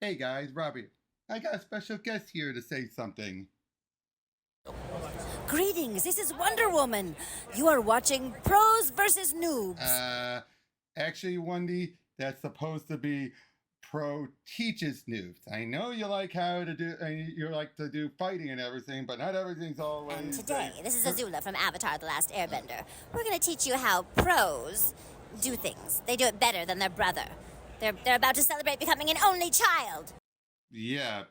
Hey guys, Robbie. I got a special guest here to say something. Greetings, this is Wonder Woman. You are watching Pros versus Noobs. Actually, Wendy, that's supposed to be Pro teaches noobs. I know you like how to do, you like to do fighting and everything, but not everything's always. And today, this is Azula from Avatar The Last Airbender. We're going to teach you how pros do things. They do it better than their brother. They're about to celebrate becoming an only child. Yeah,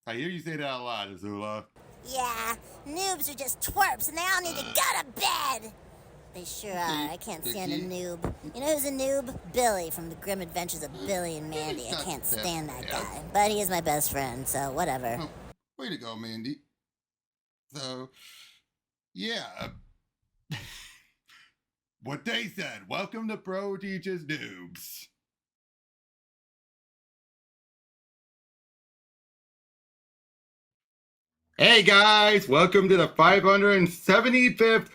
I hear you say that a lot, Azula. Yeah, noobs are just twerps and they all need to go to bed. They sure are. I can't stand a noob. You know who's a noob? Billy from The Grim Adventures of Billy and Mandy. I can't stand that guy. But he is my best friend, so whatever. Oh, way to go, Mandy. So, yeah. What they said. Welcome to Pro Teaches Noobs. Hey guys, welcome to the 575th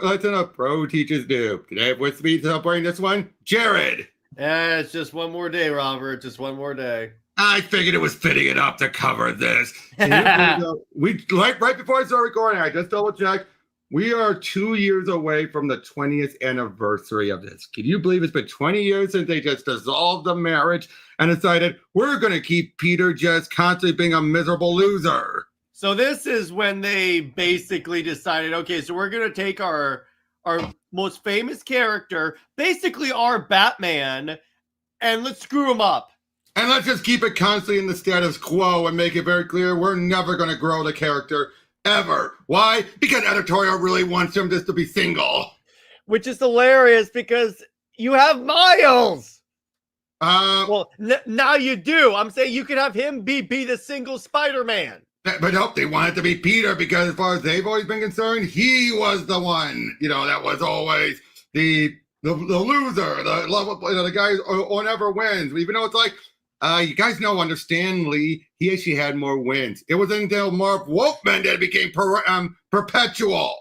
lesson of Pro Teaches Noob. Today with me celebrating this one, Jared. Yeah, it's just one more day, Robert. Just one more day. I figured it was fitting enough to cover this. We right before I started recording, I just double checked. We are 2 years away from the 20th anniversary of this. Can you believe it's been 20 years since they just dissolved the marriage and decided we're going to keep Peter just constantly being a miserable loser? So this is when they basically decided, okay, so we're going to take our most famous character, basically our Batman, and let's screw him up. And let's just keep it constantly in the status quo and make it very clear we're never going to grow the character ever. Why? Because editorial really wants him just to be single. Which is hilarious because you have Miles. Well, now you do. I'm saying you could have him be the single Spider-Man. But nope, they want it to be Peter because as far as they've always been concerned, he was the one, that was always the loser, the guy who never wins. Even though it's like, you guys know, understandably, he actually had more wins. It was until Marv Wolfman that it became perpetual.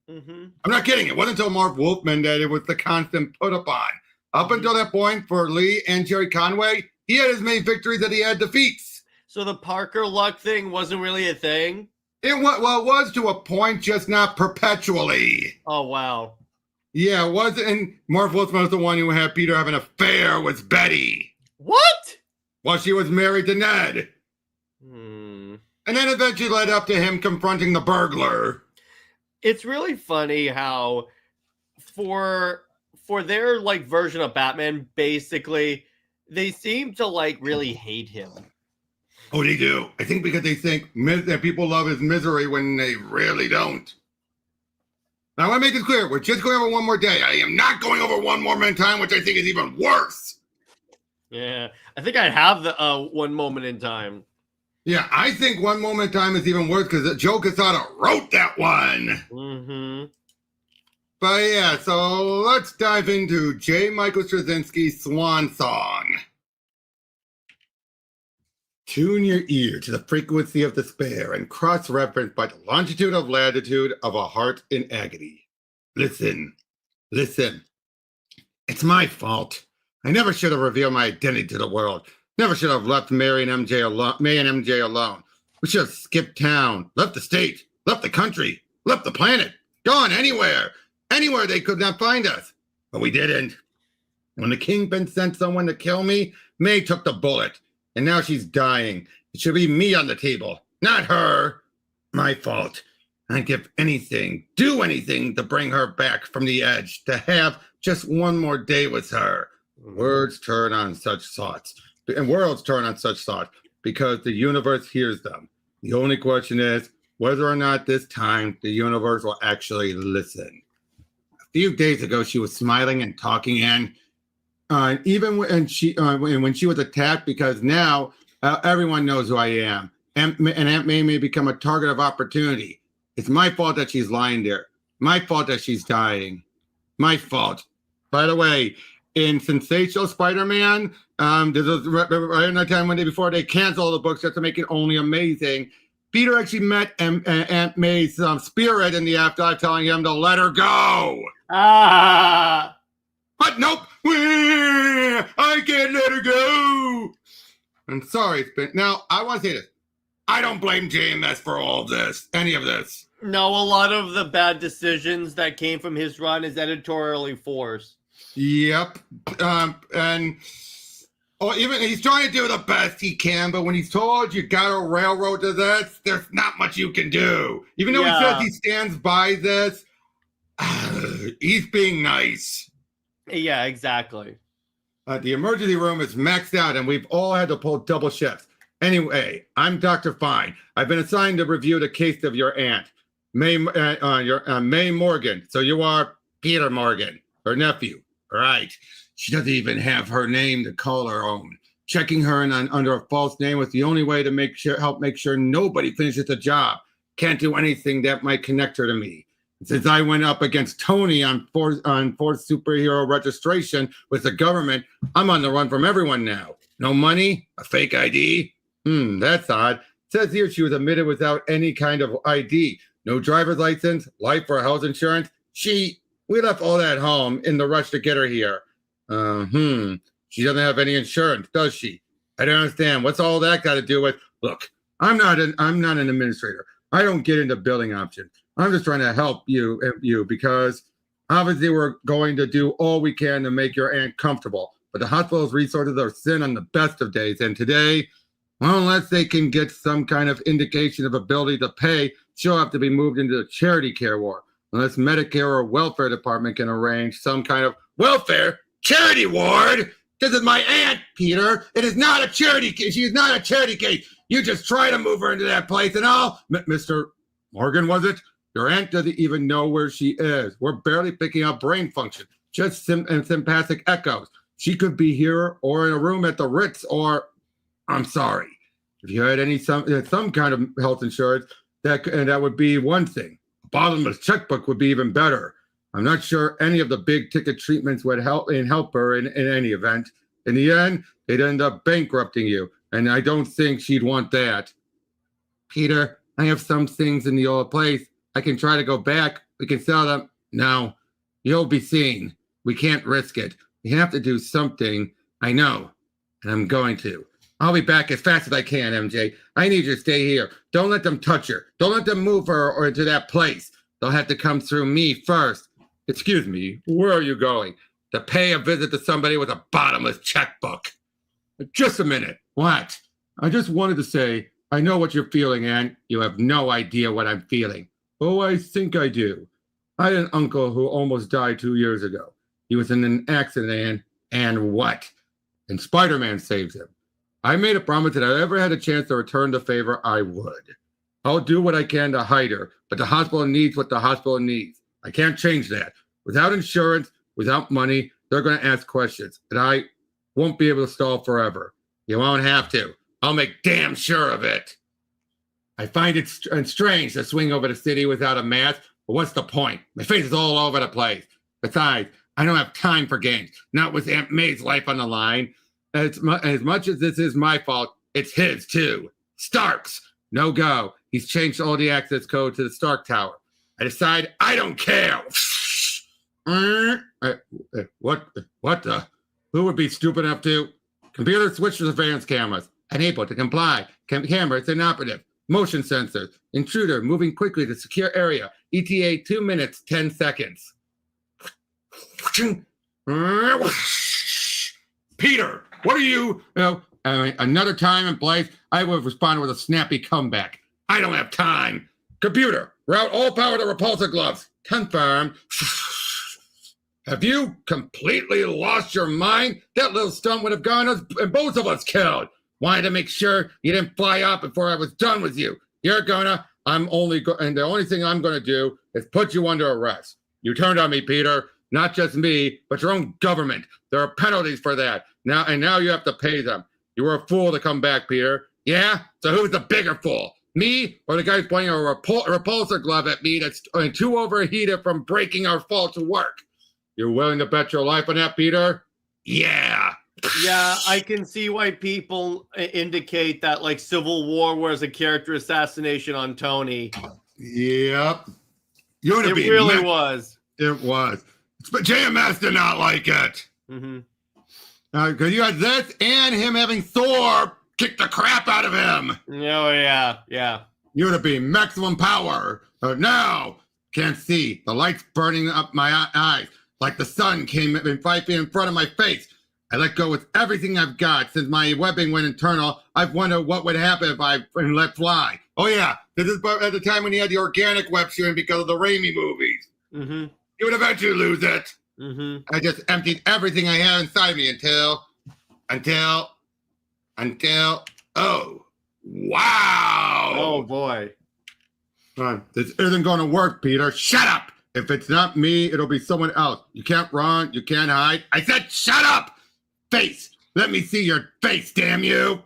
Mm-hmm. I'm not kidding. It wasn't until Marv Wolfman that it was the constant put upon. Up until that point, for Lee and Jerry Conway, he had as many victories that he had defeats. So the Parker Luck thing wasn't really a thing? It was to a point, just not perpetually. Oh, wow. Yeah, it was. And Marv Wolfman was the one who had Peter have an affair with Betty. What? While she was married to Ned. And then eventually led up to him confronting the burglar. It's really funny how for their version of Batman, basically, they seem to really hate him. Oh, they do. I think because they think that people love his misery when they really don't. Now, I want to make this clear. We're just going over one more day. I am not going over one more time, which I think is even worse. Yeah, I think I'd have the one moment in time. Yeah, I think one moment in time is even worse because Joe Quesada wrote that one. Mm-hmm. But yeah, so let's dive into J. Michael Straczynski's Swan Song. Tune your ear to the frequency of despair and cross-reference by the longitude of latitude of a heart in agony. Listen. It's my fault. I never should have revealed my identity to the world. Never should have left May and MJ alone. We should have skipped town, left the state, left the country, left the planet, gone anywhere they could not find us. But we didn't. When the Kingpin sent someone to kill me, May took the bullet. And now she's dying. It should be me on the table, not her. My fault. I'd give anything, do anything to bring her back from the edge, to have just one more day with her. Words turn on such thoughts, and worlds turn on such thoughts because the universe hears them. The only question is whether or not this time the universe will actually listen. A few days ago, she was smiling and talking, and even when she was attacked, because now everyone knows who I am, and Aunt May become a target of opportunity. It's my fault that she's lying there. My fault that she's dying. My fault. By the way, in Sensational Spider-Man, this was right in the time one day before they canceled the books just to make it only amazing. Peter actually met Aunt May's spirit in the afterlife, telling him to let her go. But nope, I can't let her go. I'm sorry it's been. Now, I want to say this. I don't blame JMS for all this, any of this. No, a lot of the bad decisions that came from his run is editorially forced. Yep. And even he's trying to do the best he can, but when he's told you got to railroad to this, there's not much you can do. Even though he says he stands by this, he's being nice. Yeah, exactly. The emergency room is maxed out, and we've all had to pull double shifts. Anyway, I'm Dr. Fine. I've been assigned to review the case of your aunt, May Morgan. So you are Peter Morgan, her nephew. Right. She doesn't even have her name to call her own. Checking her in under a false name was the only way to help make sure nobody finishes the job. Can't do anything that might connect her to me. Since I went up against Tony on fourth superhero registration with the government, I'm on the run from everyone now. No money, a fake ID. That's odd. It says here she was admitted without any kind of ID. No driver's license, life or health insurance. We left all that home in the rush to get her here. She doesn't have any insurance, does she? I don't understand. What's all that got to do with? Look, I'm not an administrator. I don't get into billing options. I'm just trying to help you because obviously we're going to do all we can to make your aunt comfortable. But the hospital's resources are thin on the best of days, and today, well, unless they can get some kind of indication of ability to pay, she'll have to be moved into the charity care ward. Unless Medicare or welfare department can arrange some kind of welfare charity ward. This is my aunt, Peter. It is not a charity case. She is not a charity case. You just try to move her into that place and all. Mr. Morgan, was it? Your aunt doesn't even know where she is. We're barely picking up brain function, just sympathetic echoes. She could be here or in a room at the Ritz or, I'm sorry. If you had some kind of health insurance, that would be one thing. Bottomless checkbook would be even better. I'm not sure any of the big ticket treatments would help her in any event. In the end, they'd end up bankrupting you, and I don't think she'd want that. Peter, I have some things in the old place. I can try to go back. We can sell them. No, you'll be seen. We can't risk it. We have to do something. I know, and I'm going to. I'll be back as fast as I can, MJ. I need you to stay here. Don't let them touch her. Don't let them move her or into that place. They'll have to come through me first. Excuse me, where are you going? To pay a visit to somebody with a bottomless checkbook. Just a minute. What? I just wanted to say, I know what you're feeling, and you have no idea what I'm feeling. Oh, I think I do. I had an uncle who almost died 2 years ago. He was in an accident, and what? And Spider-Man saves him. I made a promise that if I ever had a chance to return the favor, I would. I'll do what I can to hide her, but the hospital needs what the hospital needs. I can't change that. Without insurance, without money, they're going to ask questions, and I won't be able to stall forever. You won't have to. I'll make damn sure of it. I find it strange to swing over the city without a mask, but what's the point? My face is all over the place. Besides, I don't have time for games, not with Aunt May's life on the line. As much as this is my fault, it's his too. Stark's, no go. He's changed all the access code to the Stark Tower. I decide I don't care. What the? Who would be stupid enough to? Computer switch to surveillance cameras. Unable to comply. Cameras inoperative. Motion sensors. Intruder moving quickly to secure area. ETA 2 minutes, 10 seconds. Peter, what are you? Another time and place, I would have responded with a snappy comeback. I don't have time. Computer, route all power to repulsor gloves. Confirm. Have you completely lost your mind? That little stunt would have gotten us and both of us killed. Wanted to make sure you didn't fly out before I was done with you. And the only thing I'm gonna do is put you under arrest. You turned on me, Peter. Not just me, but your own government. There are penalties for that. Now you have to pay them. You were a fool to come back, Peter. Yeah? So who's the bigger fool? Me or the guy who's pointing a repulsor glove at me that's too overheated from breaking our fall to work? You're willing to bet your life on that, Peter? Yeah. Yeah, I can see why people indicate that like Civil War was a character assassination on Tony. Yep. It really was. It was. But JMS did not like it. Mm-hmm. Because you had this and him having Thor kick the crap out of him. Oh, yeah. You to be maximum power. Now, can't see. The light's burning up my eyes like the sun came in 5 feet in front of my face. I let go with everything I've got. Since my webbing went internal, I've wondered what would happen if I let fly. Oh, yeah. This is at the time when he had the organic web shooting because of the Raimi movies. Mm-hmm. You would eventually lose it. Mm-hmm. I just emptied everything I had inside me until, oh, wow. Oh, boy. This isn't going to work, Peter. Shut up. If it's not me, it'll be someone else. You can't run. You can't hide. I said shut up. Face. Let me see your face, damn you.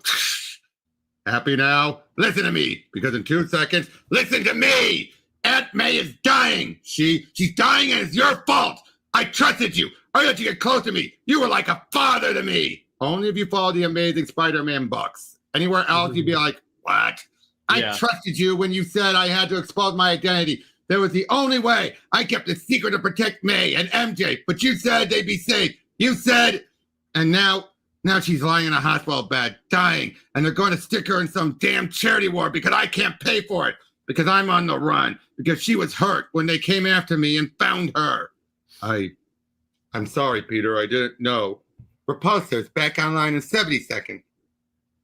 Happy now? Listen to me, because in 2 seconds, listen to me. Aunt May is dying. She's dying and it's your fault. I trusted you. I let you get close to me. You were like a father to me. Only if you follow the Amazing Spider-Man books. Anywhere else, you'd be like, what? I trusted you when you said I had to expose my identity. That was the only way. I kept a secret to protect May and MJ, but you said they'd be safe. You said, and now she's lying in a hospital bed, dying, and they're going to stick her in some damn charity ward because I can't pay for it, because I'm on the run, because she was hurt when they came after me and found her. I'm sorry, Peter. I didn't know. Repulsor's back online in 70 seconds.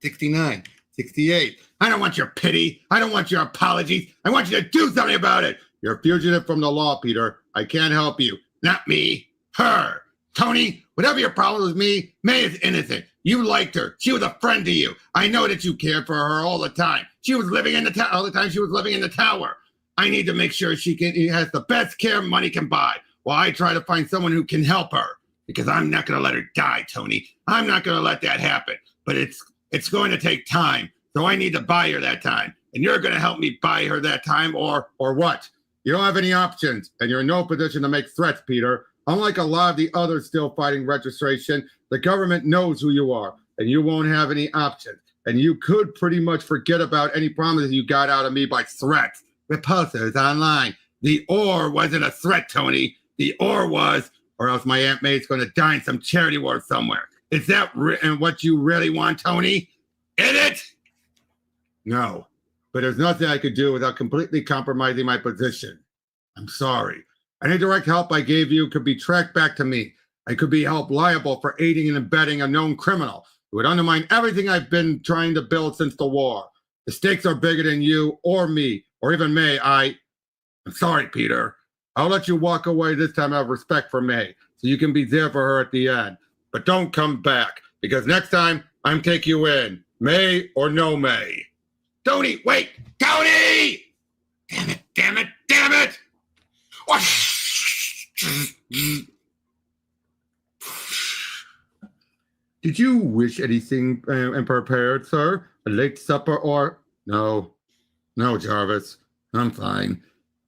69, 68. I don't want your pity. I don't want your apologies. I want you to do something about it. You're a fugitive from the law, Peter. I can't help you. Not me. Her. Tony, whatever your problem with me, May is innocent. You liked her. She was a friend to you. I know that you cared for her all the time. She was living in the tower all the time. She was living in the tower. I need to make sure she has the best care money can buy while I try to find someone who can help her, because I'm not going to let her die, Tony. I'm not going to let that happen. But it's going to take time. So I need to buy her that time. And you're going to help me buy her that time, or what? You don't have any options, and you're in no position to make threats, Peter. Unlike a lot of the others still fighting registration, the government knows who you are, and you won't have any options. And you could pretty much forget about any promises you got out of me by threats. Repulsor is online. The or wasn't a threat, Tony. The or was, or else my Aunt May's going to die in some charity ward somewhere. Is that what you really want, Tony? Is it? No, but there's nothing I could do without completely compromising my position. I'm sorry. Any direct help I gave you could be tracked back to me. I could be held liable for aiding and abetting a known criminal. It would undermine everything I've been trying to build since the war. The stakes are bigger than you or me or even May. I'm sorry, Peter. I'll let you walk away this time out of respect for May, so you can be there for her at the end. But don't come back, because next time I'm taking you in, May or no May. Tony, wait! Tony! Damn it, damn it, damn it! Did you wish anything prepared, sir? A late supper or... No, Jarvis. I'm fine.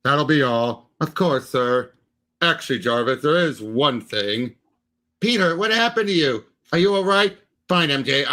That'll be all. Of course, sir. Actually, Jarvis, there is one thing. Peter, what happened to you? Are you all right? Fine, MJ.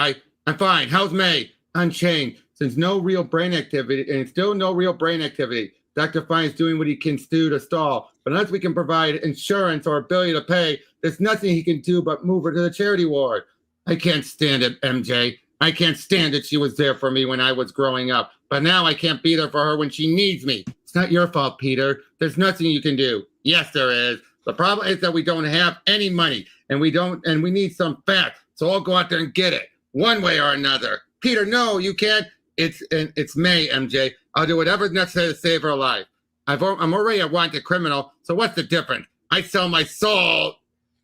I'm fine. How's May? Unchained. Since no real brain activity, and still no real brain activity. Dr. Fine is doing what he can do to stall. But unless we can provide insurance or ability to pay, there's nothing he can do but move her to the charity ward. I can't stand it, MJ. I can't stand that she was there for me when I was growing up. But now I can't be there for her when she needs me. It's not your fault, Peter. There's nothing you can do. Yes, there is. The problem is that we don't have any money, and we need some facts. So I'll go out there and get it, one way or another. Peter, no, you can't. It's May, MJ. I'll do whatever's necessary to save her life. I'm already a wanted criminal, so what's the difference? I'd sell my soul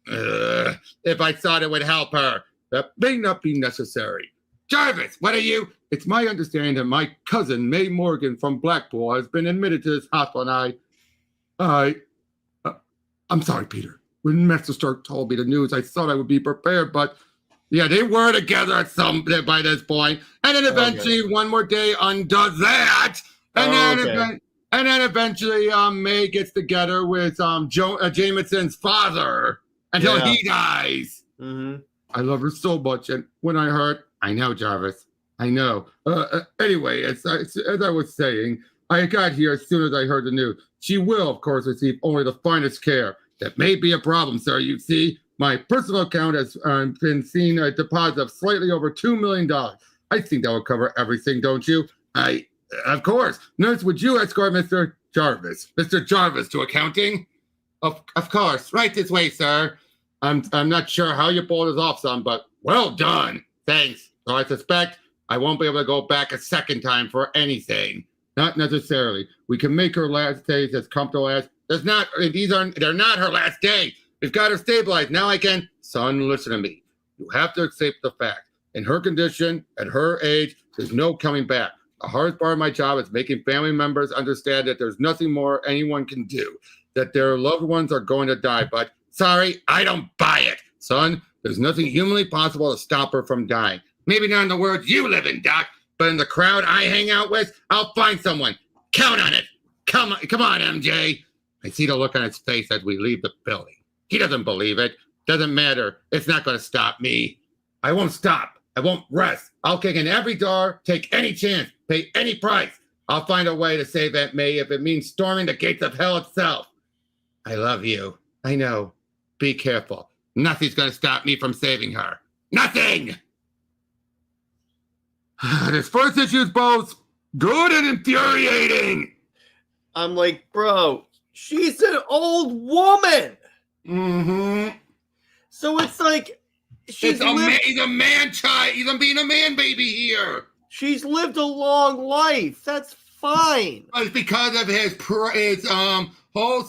if I thought it would help her. That may not be necessary. Jarvis, what are you? It's my understanding that my cousin, May Morgan from Blackpool, has been admitted to this hospital, and I'm sorry, Peter. When Master Stark told me the news, I thought I would be prepared, but yeah, they were together by this point. And then eventually, one more day undoes that. And then eventually, May gets together with Jameson's father until he dies. Mm-hmm. I love her so much, and when I heard, I know, Jarvis, I know. Anyway, as I was saying, I got here as soon as I heard the news. She will, of course, receive only the finest care. That may be a problem, sir. You see, my personal account has been seeing a deposit of slightly over $2 million. I think that will cover everything, don't you? Of course. Nurse, would you escort Mr. Jarvis? Mr. Jarvis to accounting? Of course. Right this way, sir. I'm not sure how you pulled this off, son, but well done. Thanks. So I suspect I won't be able to go back a second time for anything. Not necessarily. We can make her last days as comfortable as they're not her last day. We've got her stabilized. Now I can. Son, listen to me. You have to accept the fact. In her condition, at her age, there's no coming back. The hardest part of my job is making family members understand that there's nothing more anyone can do, that their loved ones are going to die. But sorry, I don't buy it. Son, there's nothing humanly possible to stop her from dying. Maybe not in the world you live in, Doc, but in the crowd I hang out with, I'll find someone. Count on it. Come on, MJ. I see the look on his face as we leave the building. He doesn't believe it. Doesn't matter. It's not going to stop me. I won't stop. I won't rest. I'll kick in every door, take any chance, pay any price. I'll find a way to save Aunt May if it means storming the gates of hell itself. I love you. I know. Be careful. Nothing's going to stop me from saving her. Nothing! This first issue is both good and infuriating. I'm like, bro, she's an old woman. Mm-hmm. So it's like He's a man child. He's being a man baby here. She's lived a long life. That's fine. It's because of his whole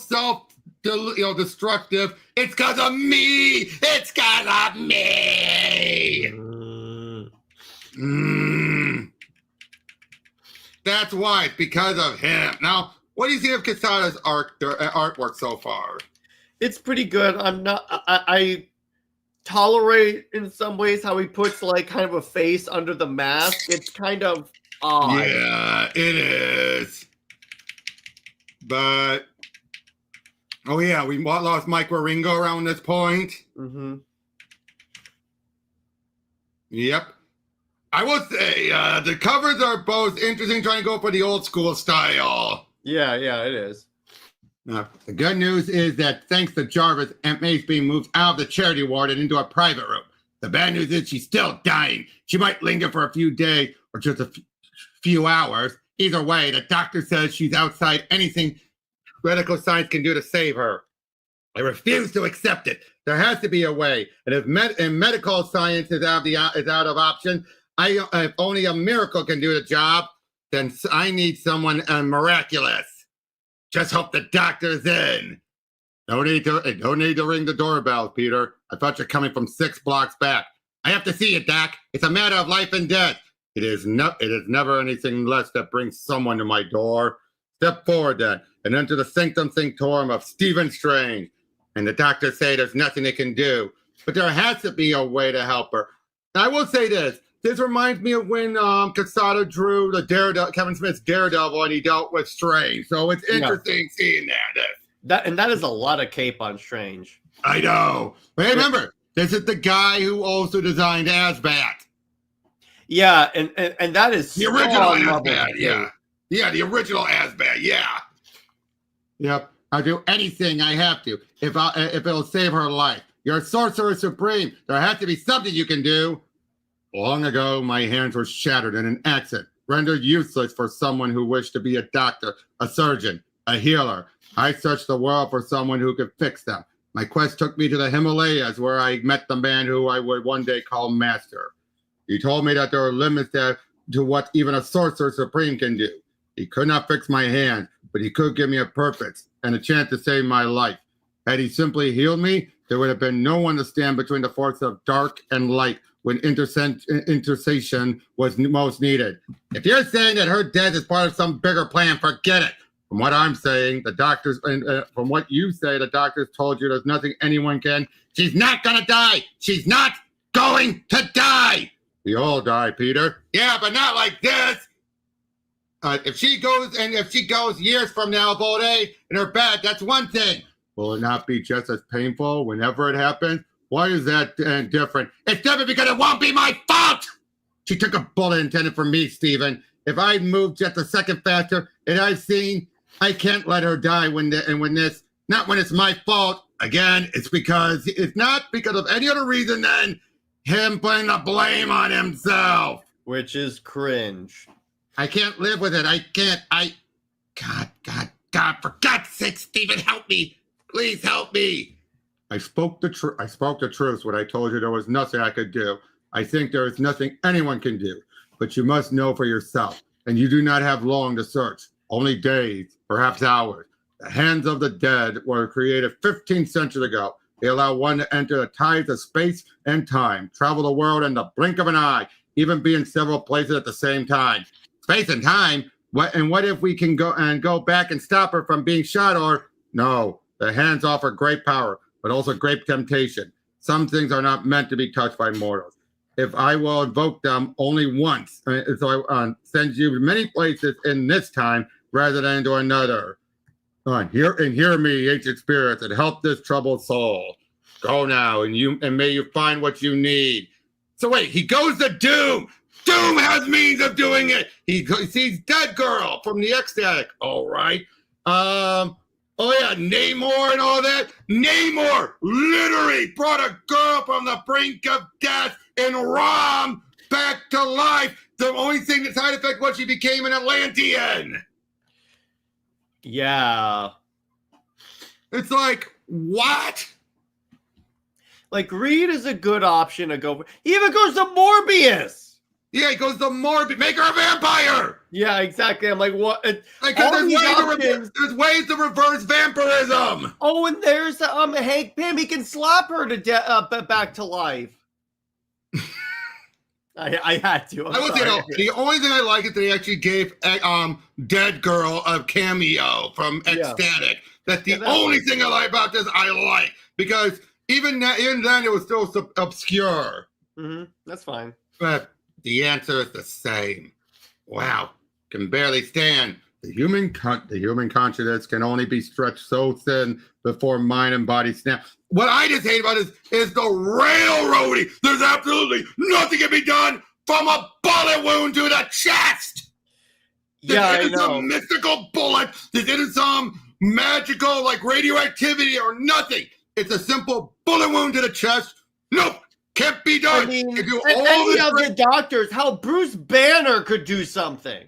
destructive. It's because of me. It's because of me. That's why. It's because of him. Now, what do you think of Quesada's artwork so far? It's pretty good. I tolerate in some ways how he puts like kind of a face under the mask. It's kind of odd. Yeah, it is. But oh yeah, we lost Mike Waringo around this point. Mm-hmm. Yep. I will say the covers are both interesting, trying to go for the old school style. Yeah, it is. The good news is that thanks to Jarvis, Aunt May's being moved out of the charity ward and into a private room. The bad news is she's still dying. She might linger for a few days or just a few hours. Either way, the doctor says she's outside anything medical science can do to save her. I refuse to accept it. There has to be a way. And if medical science is out of option, if only a miracle can do the job, then I need someone miraculous. Just hope the doctor's in. No need to ring the doorbell, Peter. I thought you're coming from 6 blocks back. I have to see it, Doc. It's a matter of life and death. It is never anything less that brings someone to my door. Step forward then and enter the sanctum sanctorum of Stephen Strange. And the doctors say there's nothing they can do, but there has to be a way to help her. And I will say this. This reminds me of when Quesada drew the Kevin Smith's Daredevil and he dealt with Strange. So it's interesting seeing that. That is a lot of cape on Strange. I know. But hey, remember, this is the guy who also designed Asbat. Yeah, and that is the original Asbat. Yeah. Yeah, the original Asbat. Yeah. Yep. I'll do anything I have to if it'll save her life. You're a sorcerer supreme. There has to be something you can do. Long ago, my hands were shattered in an accident, rendered useless for someone who wished to be a doctor, a surgeon, a healer. I searched the world for someone who could fix them. My quest took me to the Himalayas, where I met the man who I would one day call Master. He told me that there are limits to what even a sorcerer supreme can do. He could not fix my hand, but he could give me a purpose and a chance to save my life. Had he simply healed me, there would have been no one to stand between the force of dark and light when intercession was most needed. If you're saying that her death is part of some bigger plan, forget it. From what I'm saying, the doctors, from what you say, the doctors told you there's nothing anyone can. She's not gonna die. She's not going to die. We all die, Peter. Yeah, but not like this. If she goes years from now of old age and her bad, that's one thing. Will it not be just as painful whenever it happens? Why is that different? It's different because it won't be my fault! She took a bullet intended for me, Stephen. If I moved just a second faster, and I've seen, I can't let her die not when it's my fault. Again, it's not because of any other reason than him putting the blame on himself. which is cringe. I can't live with it. I can't. God, for God's sake, Stephen, help me. Please help me. I spoke the truth when I told you there was nothing I could do. I think there is nothing anyone can do, but you must know for yourself, and you do not have long to search. Only days, perhaps hours. The hands of the dead were created 15 centuries ago. They allow one to enter the tides of space and time, travel the world in the blink of an eye, even be in several places at the same time. Space and time? What if we can go back and stop her from being shot? Or no, the hands offer great power, but also great temptation. Some things are not meant to be touched by mortals. If I will invoke them only once, so I send you to many places in this time rather than to another. Hear me, ancient spirits, and help this troubled soul. Go now, and may you find what you need. So wait, he goes to Doom. Doom has means of doing it. He sees Dead Girl from the Ecstatic. All right. Oh yeah, Namor and all that. Namor literally brought a girl from the brink of death and Rom back to life. The only thing the side effect was she became an Atlantean. Yeah. It's like, what? Like, Reed is a good option to go for. He even goes to Morbius. Yeah, he goes to Morbius. Make her a vampire. Yeah, exactly. I'm like, what? Like, there's ways to reverse vampirism. Oh, and there's Hank Pym. He can slap her to back to life. I had to. I will say, no, the only thing I like is that he actually gave Dead Girl a cameo from Ecstatic. That's the only thing I like about this. I like, because even then it was still obscure. That's fine. But the answer is the same. Wow, can barely stand. The human consciousness can only be stretched so thin before mind and body snap. What I just hate about it is the railroading. There's absolutely nothing can be done from a bullet wound to the chest. Yeah, this isn't some mystical bullet. This isn't some magical like radioactivity or nothing. It's a simple bullet wound to the chest. Nope, can't be done. I mean, any of the doctors, how Bruce Banner could do something.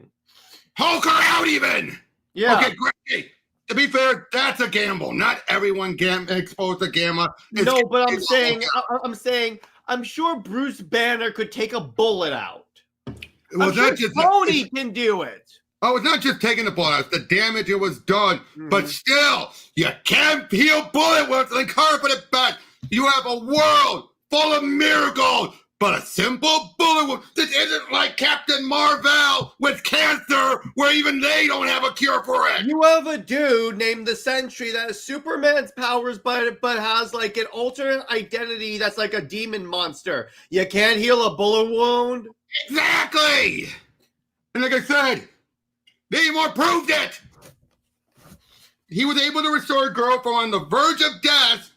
Hulk her out even. Yeah. Okay, great. To be fair, that's a gamble. Not everyone exposed to gamma. No, but I'm saying, I'm sure Bruce Banner could take a bullet out. I'm sure Tony can do it. Oh, it's not just taking the bullet out. The damage it was done. But still, you can't heal bullet wounds and carpet it back. You have a world full of miracles. But a simple bullet wound, this isn't like Captain Marvel with cancer, where even they don't have a cure for it. You have a dude named the Sentry that has Superman's powers, but has like an alternate identity that's like a demon monster. You can't heal a bullet wound? Exactly! And like I said, Namor proved it! He was able to restore a girl from on the verge of death,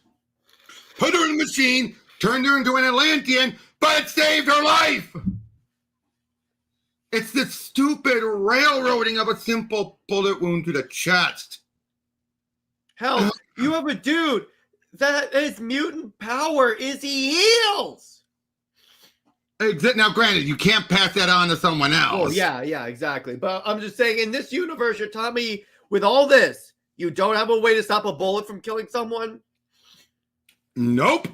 put her in a machine, turned her into an Atlantean, but it saved her life. It's the stupid railroading of a simple bullet wound to the chest. Hell, you have a dude that his mutant power is he heals. Now, granted, you can't pass that on to someone else. Oh, yeah, exactly. But I'm just saying, in this universe, you're telling me with all this, you don't have a way to stop a bullet from killing someone? Nope.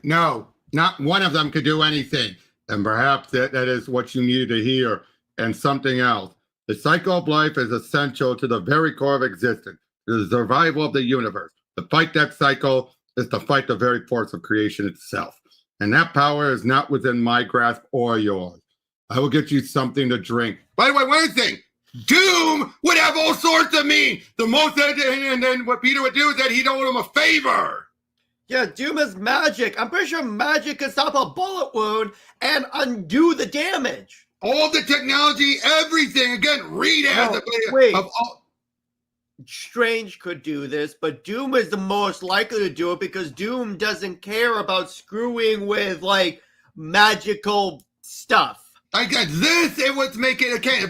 No. Not one of them could do anything. And perhaps that is what you needed to hear, and something else. The cycle of life is essential to the very core of existence, to the survival of the universe. To fight that cycle is to fight the very force of creation itself. And that power is not within my grasp or yours. I will get you something to drink. By the way, one thing, Doom would have all sorts of mean. And then what Peter would do is that he'd owe him a favor. Yeah, Doom is magic. I'm pretty sure magic can stop a bullet wound and undo the damage. All the technology, everything. Again, Reed has Strange could do this, but Doom is the most likely to do it because Doom doesn't care about screwing with, like, magical stuff. I got this. It was making okay.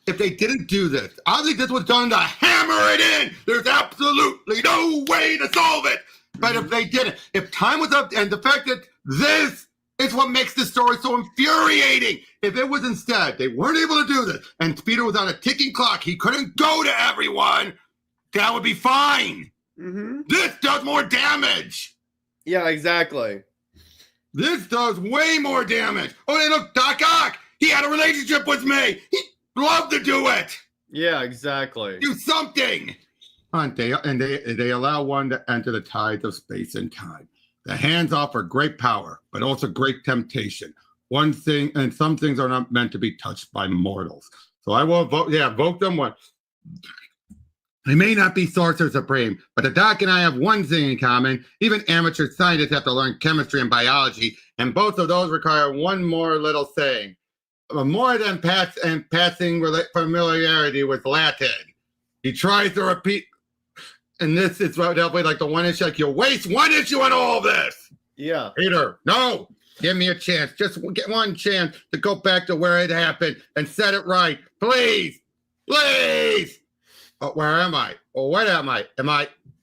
If they didn't do this, I think this was done to hammer it in. There's absolutely no way to solve it. But if they did it, if time was up, and the fact that this It's what makes this story so infuriating. If it was instead, they weren't able to do this, and Peter was on a ticking clock, he couldn't go to everyone, that would be fine. This does more damage. Yeah, exactly. This does way more damage. Oh, hey, look, Doc Ock, he had a relationship with me. He'd love to do it. Yeah, exactly. Do something. And they allow one to enter the tides of space and time. The hands offer great power, but also great temptation. One thing, and some things are not meant to be touched by mortals. So I will vote them one. I may not be Sorcerer Supreme, but the Doc and I have one thing in common. Even amateur scientists have to learn chemistry and biology, and both of those require one more little thing. More than passing familiarity with Latin. He tries to repeat, and this is definitely like the one issue, like you waste one issue on all this. Yeah. Peter, no, give me a chance. Just get one chance to go back to where it happened and set it right. Please, please. Oh, where am I? Oh, what am I?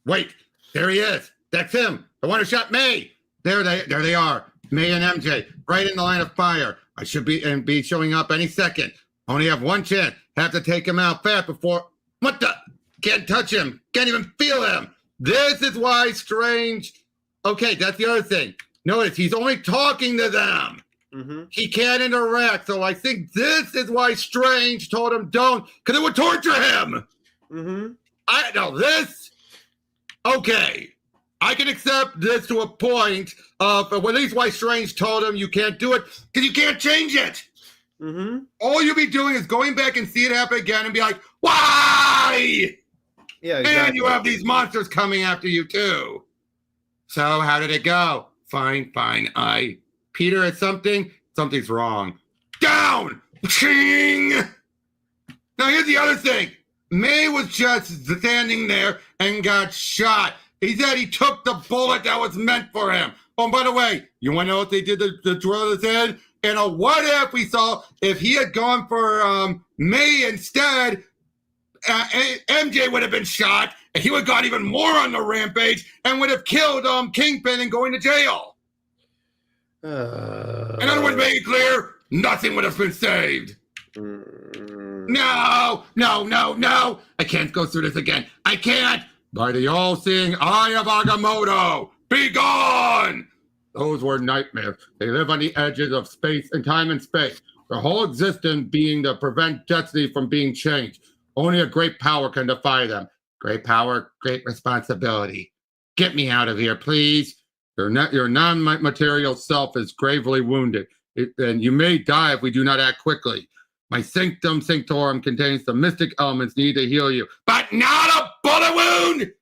Wait, there he is. That's him. The one who shot May. There they are. May and MJ, right in the line of fire. I should be showing up any second. Only have one chance. Have to take him out fast before. What the? Can't touch him. Can't even feel him. This is why Strange. Okay, that's the other thing. Notice he's only talking to them. He can't interact. So I think this is why Strange told him don't, because it would torture him. I know this. Okay. I can accept this to a point of at least why Strange told him you can't do it, because you can't change it. All you'll be doing is going back and see it happen again and be like, why? Yeah, exactly. And you have these monsters coming after you too. So how did it go? Fine. Peter at something's wrong. Down! Ching! Now here's the other thing. May was just standing there and got shot. He said he took the bullet that was meant for him. Oh, by the way, you want to know what they did to the drill his head? And what if we saw, if he had gone for May instead, MJ would have been shot, and he would have got even more on the rampage and would have killed Kingpin and going to jail. In other words, make it clear, nothing would have been saved. No. I can't go through this again. I can't. By the all-seeing eye of Agamotto, be gone! Those were nightmares. They live on the edges of space and time and space. Their whole existence being to prevent destiny from being changed. Only a great power can defy them. Great power, great responsibility. Get me out of here, please. Your non-material self is gravely wounded, and you may die if we do not act quickly. My Sanctum Sanctorum contains the mystic elements needed to heal you, but not a bullet wound.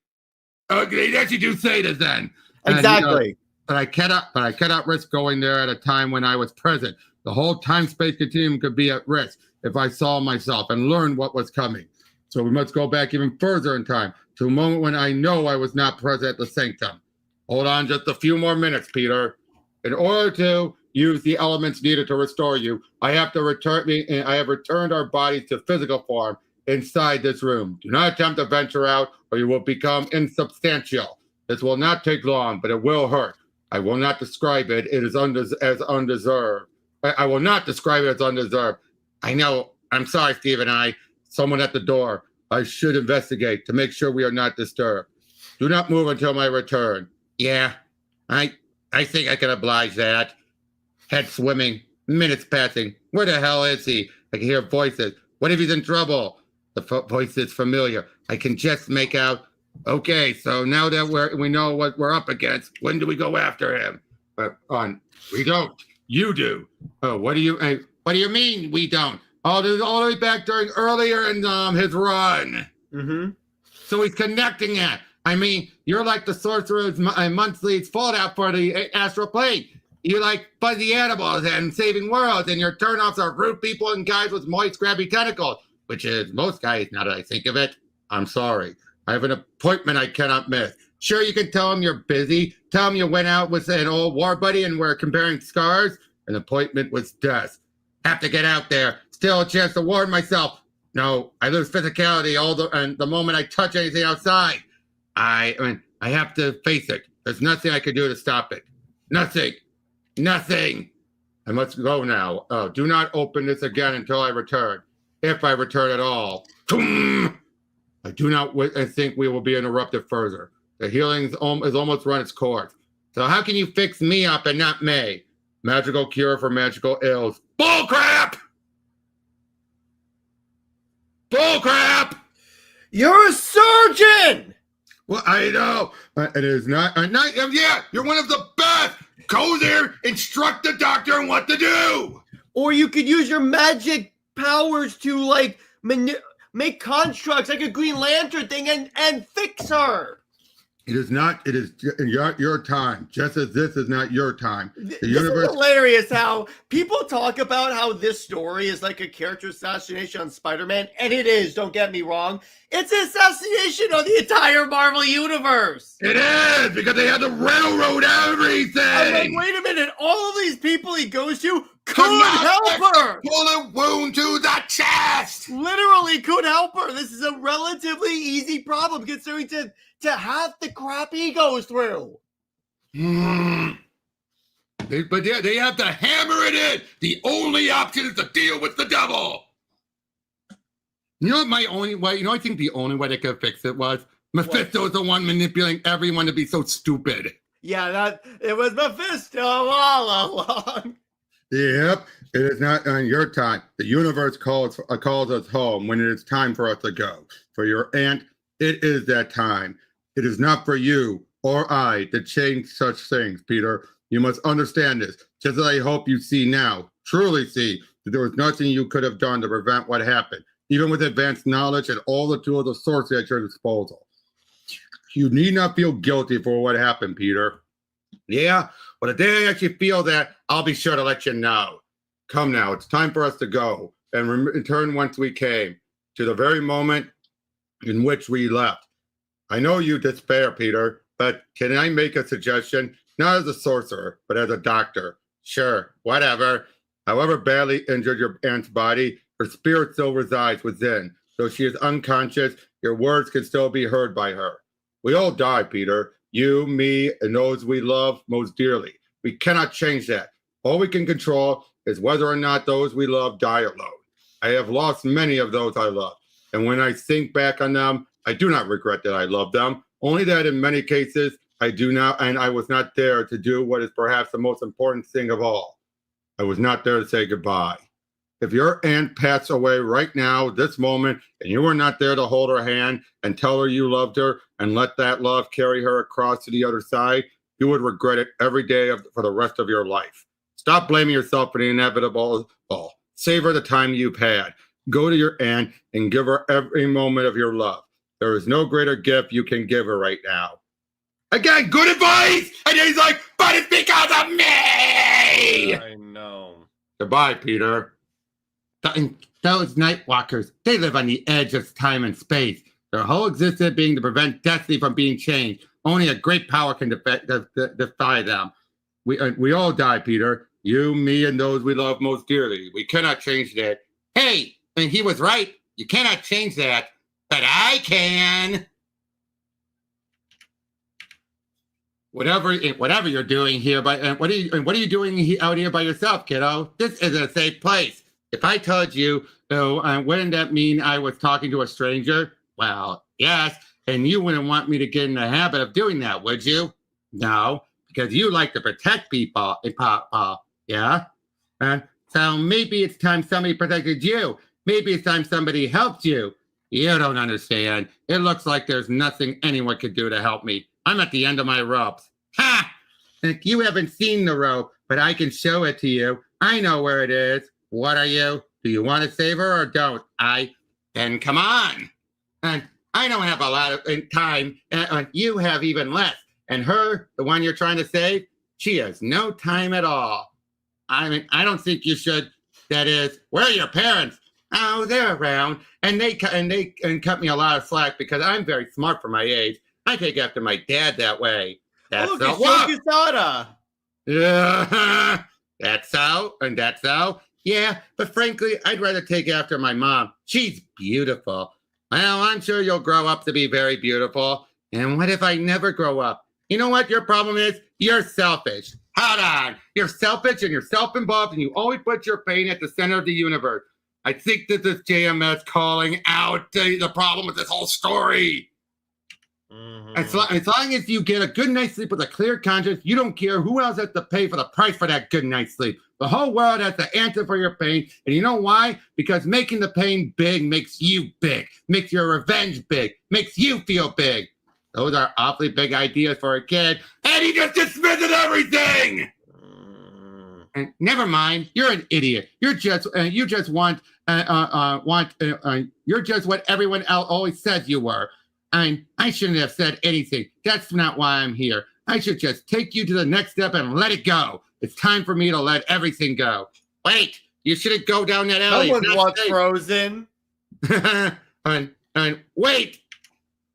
Okay, yes, you do say this then. Exactly. But I cannot risk going there at a time when I was present. The whole time-space continuum could be at risk if I saw myself and learned what was coming. So we must go back even further in time to a moment when I know I was not present at the sanctum. Hold on just a few more minutes, Peter. In order to use the elements needed to restore you, I have returned our bodies to physical form inside this room. Do not attempt to venture out, or you will become insubstantial. This will not take long, but it will hurt. I will not describe it. It is as undeserved. I will not describe it as undeserved. I know. I'm sorry, Steve and I. Someone at the door. I should investigate to make sure we are not disturbed. Do not move until my return. Yeah, I think I can oblige that. Head swimming. Minutes passing. Where the hell is he? I can hear voices. What if he's in trouble? The voice is familiar. I can just make out. Okay, so now that we know what we're up against, when do we go after him? We don't. You do. Oh, what do you mean we don't? All the way back during earlier in his run. So he's connecting it. I mean, you're like the Sorcerer's Monthly's fallout for the astral plane. You like fuzzy animals and saving worlds, and your turnoffs are rude people and guys with moist, grabby tentacles, which is most guys, now that I think of it. I'm sorry. I have an appointment I cannot miss. Sure, you can tell him you're busy. Tell him you went out with an old war buddy and we're comparing scars. An appointment was death. Have to get out there. Still a chance to warn myself. No, I lose physicality and the moment I touch anything outside. I have to face it. There's nothing I can do to stop it. Nothing. Nothing. I must go now. Do not open this again until I return. If I return at all. I do not think we will be interrupted further. The healing has almost run its course. So how can you fix me up and not me? Magical cure for magical ills. Bullcrap! Bullcrap! You're a surgeon! Well, I know. It is not. Yeah, you're one of the best. Go there, instruct the doctor on what to do. Or you could use your magic powers to, like, make constructs like a Green Lantern thing and fix her. It is not. It is your time, just as this is not your time. The universe is hilarious how people talk about how this story is like a character assassination on Spider-Man, and it is, don't get me wrong. It's an assassination of the entire Marvel Universe. It is, because they had to railroad everything. I'm like, wait a minute, all of these people he goes to could help her. Bullet wound to the chest. Literally could help her. This is a relatively easy problem considering to half the crap he goes through. But yeah, they have to hammer it in. The only option is to deal with the devil. You know what my only way, I think the only way they could fix it was Mephisto's the one manipulating everyone to be so stupid. Yeah, it was Mephisto all along. Yep, it is not on your time. The universe calls us home when it is time for us to go. For your aunt, it is that time. It is not for you or I to change such things, Peter. You must understand this, just as I hope you see now, truly see, that there was nothing you could have done to prevent what happened, even with advanced knowledge and all the tools of sorcery at your disposal. You need not feel guilty for what happened, Peter. Yeah, well, the day I actually feel that, I'll be sure to let you know. Come now, it's time for us to go and return whence we came, to the very moment in which we left. I know you despair, Peter, but can I make a suggestion? Not as a sorcerer, but as a doctor. Sure, whatever. However badly injured your aunt's body, her spirit still resides within. Though she is unconscious, your words can still be heard by her. We all die, Peter. You, me, and those we love most dearly. We cannot change that. All we can control is whether or not those we love die alone. I have lost many of those I love, and when I think back on them, I do not regret that I loved them, only that in many cases, I do not, and I was not there to do what is perhaps the most important thing of all. I was not there to say goodbye. If your aunt passed away right now, this moment, and you were not there to hold her hand and tell her you loved her and let that love carry her across to the other side, you would regret it every day for the rest of your life. Stop blaming yourself for the inevitable. Savor the time you've had. Go to your aunt and give her every moment of your love. There is no greater gift you can give her right now. Again, good advice! And he's like, but it's because of me! I know. Goodbye, Peter. Those Nightwalkers, they live on the edge of time and space. Their whole existence being to prevent destiny from being changed. Only a great power can defy them. We all die, Peter. You, me, and those we love most dearly. We cannot change that. Hey, and he was right. You cannot change that. But I can. Whatever you're doing here, what are you doing out here by yourself, kiddo? This isn't a safe place. If I told you, wouldn't that mean I was talking to a stranger? Well, yes, and you wouldn't want me to get in the habit of doing that, would you? No, because you like to protect people, yeah? And so maybe it's time somebody protected you. Maybe it's time somebody helped you. You don't understand. It looks like there's nothing anyone could do to help me. I'm at the end of my ropes. Ha! You haven't seen the rope, but I can show it to you. I know where it is. What are you? Do you want to save her or don't? Then come on. And I don't have a lot of time. You have even less. And her, the one you're trying to save, she has no time at all. I mean, I don't think you should. That is, where are your parents? Oh, they're around. And they cut me a lot of slack because I'm very smart for my age. I take after my dad that way. That's so what? Yeah, that's so, and that's so. Yeah, but frankly, I'd rather take after my mom. She's beautiful. Well, I'm sure you'll grow up to be very beautiful. And what if I never grow up? You know what your problem is? You're selfish. Hold on. You're selfish and you're self-involved and you always put your pain at the center of the universe. I think this is JMS calling out the problem with this whole story. As long as you get a good night's sleep with a clear conscience, you don't care who else has to pay for the price for that good night's sleep. The whole world has to answer for your pain. And you know why? Because making the pain big makes you big, makes your revenge big, makes you feel big. Those are awfully big ideas for a kid. And he just dismisses everything. And never mind, you're an idiot. You're just you're just what everyone else always says you were. I shouldn't have said anything. That's not why I'm here. I should just take you to the next step and let it go. It's time for me to let everything go. Wait, you shouldn't go down that alley. Someone wants Frozen. and wait.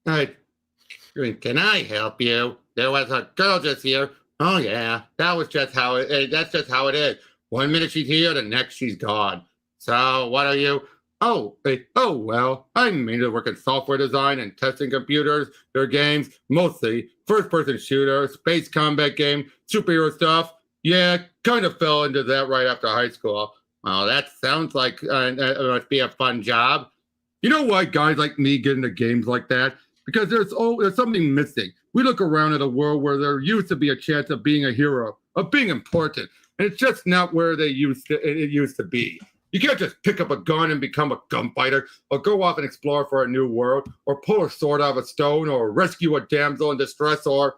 Can I help you? There was a girl just here. Oh yeah, that's just how it is. 1 minute she's here, the next she's gone. So what are you? Well, I mainly work in software design and testing computers, their games, mostly first-person shooter, space combat game, superhero stuff. Yeah, kind of fell into that right after high school. Well, that sounds like it must be a fun job. You know why guys like me get into games like that? Because there's something missing. We look around at a world where there used to be a chance of being a hero, of being important, and it's just not where it used to be. You can't just pick up a gun and become a gunfighter, or go off and explore for a new world, or pull a sword out of a stone, or rescue a damsel in distress, So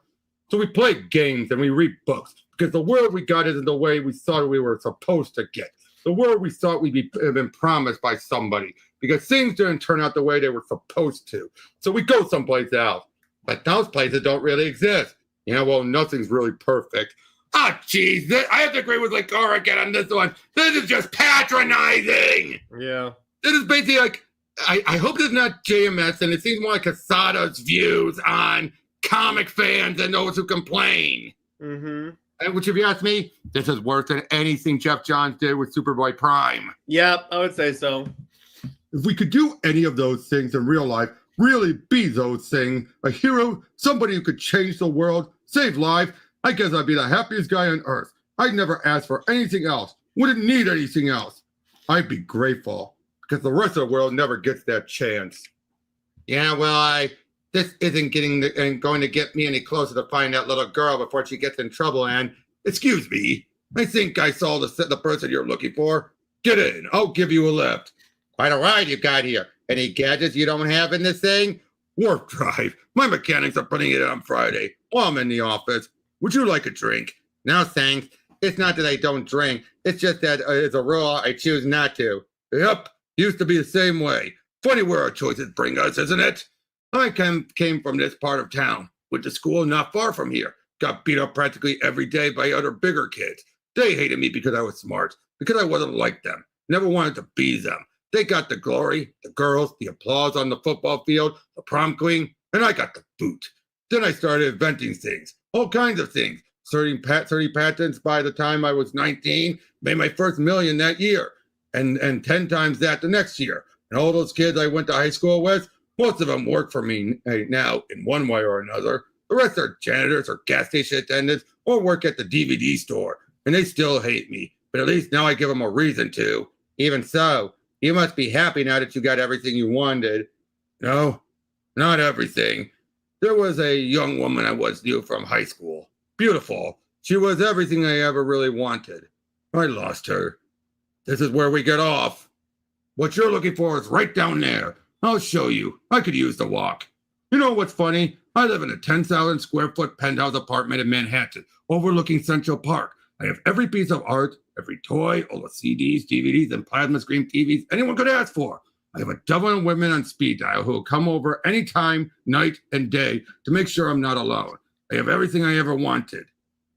we play games and we read books, because the world we got isn't the way we thought we were supposed to get. The world we thought we'd been promised by somebody, because things didn't turn out the way they were supposed to. So we go someplace else. But those places don't really exist. Nothing's really perfect. Oh, geez, I have to agree with Lakora again on this one. This is just patronizing. Yeah. This is basically like, I hope this is not JMS, and it seems more like Casada's views on comic fans and those who complain. And which, if you ask me, this is worse than anything Jeff Johns did with Superboy Prime. Yep, I would say so. If we could do any of those things in real life, really be those things, a hero, somebody who could change the world, save lives, I guess I'd be the happiest guy on earth. I'd never ask for anything else. Wouldn't need anything else. I'd be grateful, because the rest of the world never gets that chance. Yeah, well, this isn't going to get me any closer to find that little girl before she gets in trouble. And excuse me, I think I saw the person you're looking for. Get in. I'll give you a lift. Quite a ride you got here. Any gadgets you don't have in this thing? Warp drive. My mechanics are putting it in on Friday while I'm in the office. Would you like a drink? No, thanks. It's not that I don't drink. It's just that as a rule, I choose not to. Yep, used to be the same way. Funny where our choices bring us, isn't it? I came from this part of town. Went to school not far from here. Got beat up practically every day by other bigger kids. They hated me because I was smart, because I wasn't like them. Never wanted to be them. They got the glory, the girls, the applause on the football field, the prom queen, and I got the boot. Then I started inventing things. All kinds of things. 30 patents by the time I was 19. Made my first million that year. And 10 times that the next year. And all those kids I went to high school with, most of them work for me now in one way or another. The rest are janitors or gas station attendants or work at the DVD store. And they still hate me. But at least now I give them a reason to. Even so, you must be happy now that you got everything you wanted. No, not everything. There was a young woman I once knew from high school. Beautiful. She was everything I ever really wanted. I lost her. This is where we get off. What you're looking for is right down there. I'll show you. I could use the walk. You know what's funny? I live in a 10,000 square foot penthouse apartment in Manhattan, overlooking Central Park. I have every piece of art, every toy, all the CDs, DVDs, and plasma screen TVs anyone could ask for. I have a dozen women on speed dial who will come over anytime, night and day, to make sure I'm not alone. I have everything I ever wanted.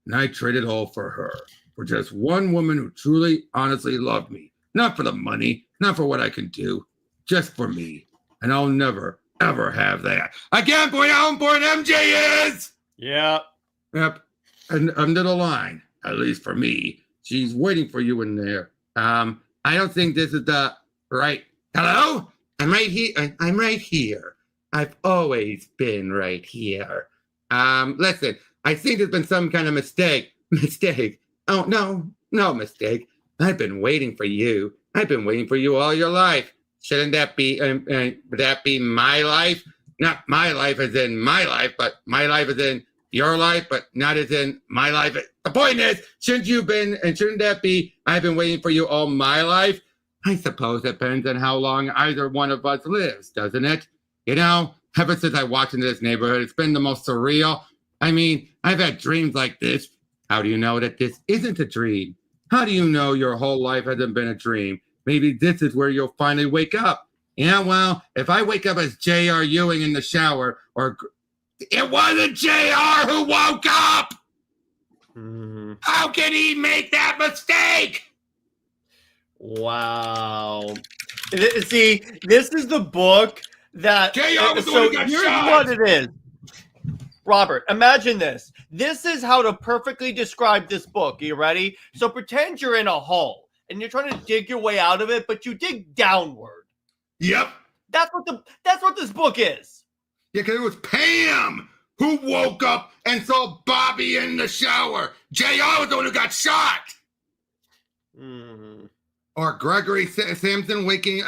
And I traded all for her. For just one woman who truly, honestly loved me. Not for the money, not for what I can do, just for me. And I'll never, ever have that. I can't point how important MJ is! Yeah. Yep. And under the line, at least for me. She's waiting for you in there. I don't think this is the right... Hello? I'm right here. I'm right here. I've always been right here. Listen, I think there's been some kind of mistake. Mistake. Oh, no mistake. I've been waiting for you. I've been waiting for you all your life. Shouldn't that be my life? Not my life as in my life, but my life as in your life, but not as in my life. The point is, shouldn't that be I've been waiting for you all my life? I suppose it depends on how long either one of us lives, doesn't it? You know, ever since I walked into this neighborhood, it's been the most surreal. I mean, I've had dreams like this. How do you know that this isn't a dream? How do you know your whole life hasn't been a dream? Maybe this is where you'll finally wake up. Yeah, well, if I wake up as J.R. Ewing in the shower, or it wasn't J.R. who woke up! How can he make that mistake? Wow. See, this is the book that... J.R. was the one who got here's shot. what it is. Robert, imagine this. This is how to perfectly describe this book. Are you ready? So pretend you're in a hole, and you're trying to dig your way out of it, but you dig downward. Yep. That's what this book is. Yeah, because it was Pam who woke up and saw Bobby in the shower. J.R. was the one who got shot. Or Gregory Sampson waking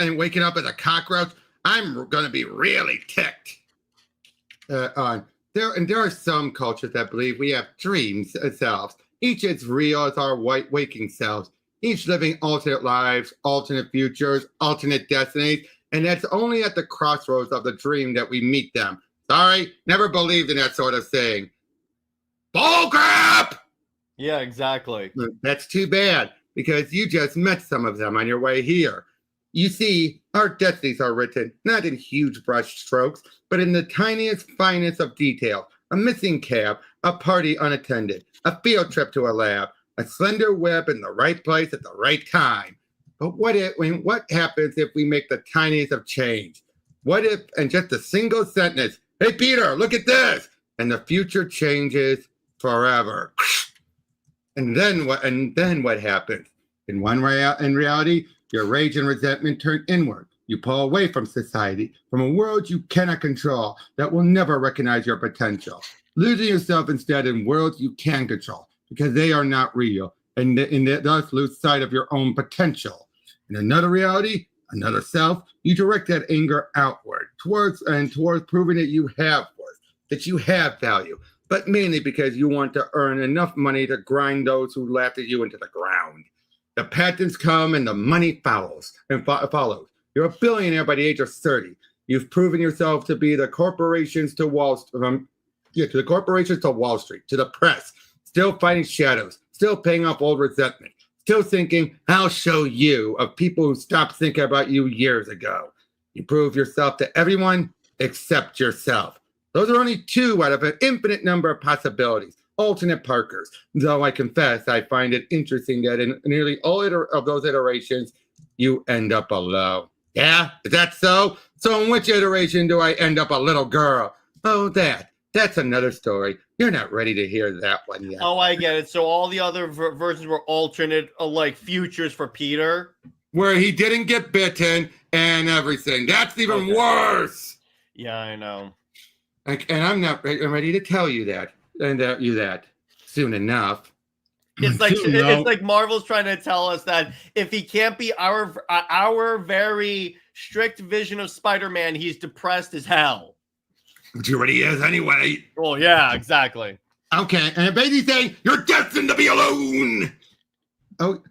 up as a cockroach. I'm going to be really ticked. There are some cultures that believe we have dreams selves. Each as real as our waking selves. Each living alternate lives, alternate futures, alternate destinies. And that's only at the crossroads of the dream that we meet them. Sorry, never believed in that sort of saying. Bull crap! Yeah, exactly. That's too bad, because you just met some of them on your way here. You see, our destinies are written not in huge brush strokes, but in the tiniest, finest of details. A missing cab, a party unattended, a field trip to a lab, a slender web in the right place at the right time. But what happens if we make the tiniest of change? What if, in just a single sentence, hey, Peter, look at this, and the future changes forever? And then what happens? In reality, your rage and resentment turn inward. You pull away from society, from a world you cannot control, that will never recognize your potential. Losing yourself instead in worlds you can control, because they are not real, and thus lose sight of your own potential. In another reality, another self, you direct that anger outward, towards proving that you have worth, that you have value, but mainly because you want to earn enough money to grind those who laughed at you into the ground. The patents come and the money follows. You're a billionaire by the age of 30. You've proven yourself to be the corporations to Wall Street, to the press, still fighting shadows, still paying off old resentment, still thinking, I'll show you, of people who stopped thinking about you years ago. You prove yourself to everyone except yourself. Those are only two out of an infinite number of possibilities, alternate Parkers. Though I confess, I find it interesting that in nearly all of those iterations, you end up alone. Yeah, is that so? So in which iteration do I end up a little girl? Oh, that's another story. You're not ready to hear that one yet. Oh, I get it. So all the other versions were alternate, like futures for Peter, where he didn't get bitten and everything. That's even worse. Yeah, I know. And I'm ready to tell you that, soon enough. It's like Marvel's trying to tell us that if he can't be our very strict vision of Spider-Man, he's depressed as hell. Which he already is anyway. Well, yeah, exactly. Okay, and basically saying you're destined to be alone. Oh,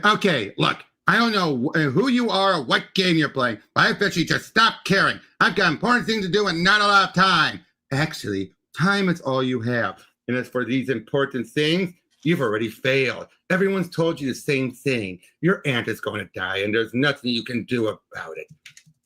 okay. Look, I don't know who you are or what game you're playing, but I bet you just stop caring. I've got important things to do and not a lot of time. Actually, time is all you have. And as for these important things, you've already failed. Everyone's told you the same thing. Your aunt is going to die, and there's nothing you can do about it.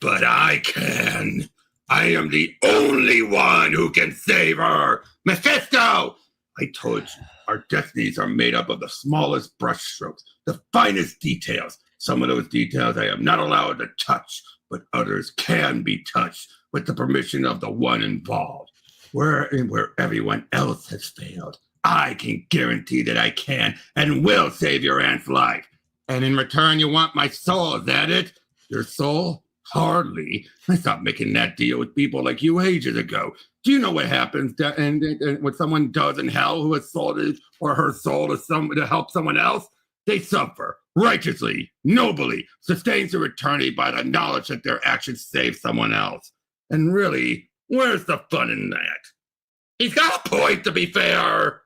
But I can. I am the only one who can save her. Mephisto! I told you, our destinies are made up of the smallest brushstrokes, the finest details. Some of those details I am not allowed to touch, but others can be touched with the permission of the one involved. Where everyone else has failed, I can guarantee that I can and will save your aunt's life. And in return, you want my soul, is that it? Your soul? Hardly. I stopped making that deal with people like you ages ago. Do you know what happens and what someone does in hell who has sold his or her soul to help someone else? They suffer righteously, nobly, sustained through eternity by the knowledge that their actions save someone else. And really, where's the fun in that? He's got a point, to be fair.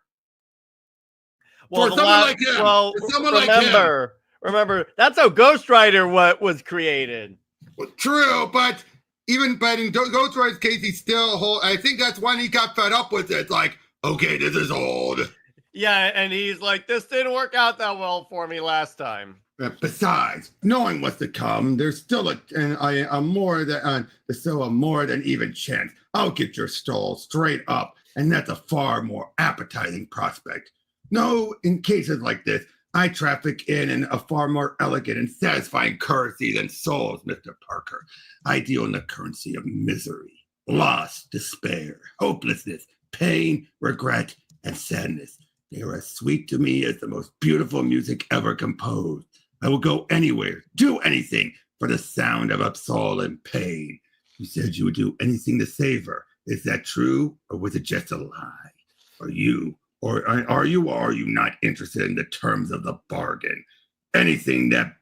Well, For someone like him, well, for someone like him. remember, that's how Ghost Rider was created. Well, true, but in Ghost Rider's case, he's still whole. I think that's when he got fed up with it. Like, okay, this is old. Yeah, and he's like, this didn't work out that well for me last time. Besides, knowing what's to come, there's still a more than even chance. I'll get your stall straight up, and that's a far more appetizing prospect. No, in cases like this, I traffic in a far more elegant and satisfying currency than souls, Mr. Parker. I deal in the currency of misery, loss, despair, hopelessness, pain, regret, and sadness. They are as sweet to me as the most beautiful music ever composed. I will go anywhere, do anything for the sound of Absol and pain. You said you would do anything to save her. Is that true, or was it just a lie? Are you not interested in the terms of the bargain? Anything that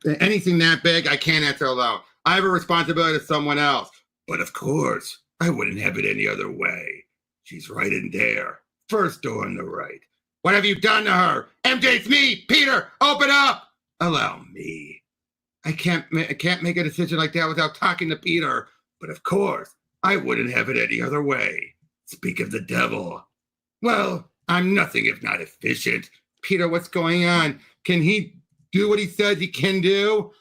big, I can't answer alone. I have a responsibility to someone else. But of course, I wouldn't have it any other way. She's right in there. First door on the right. What have you done to her? MJ, it's me, Peter. Open up. Allow me. I can't make a decision like that without talking to Peter. But of course, I wouldn't have it any other way. Speak of the devil. Well, I'm nothing if not efficient. Peter, what's going on? Can he do what he says he can do?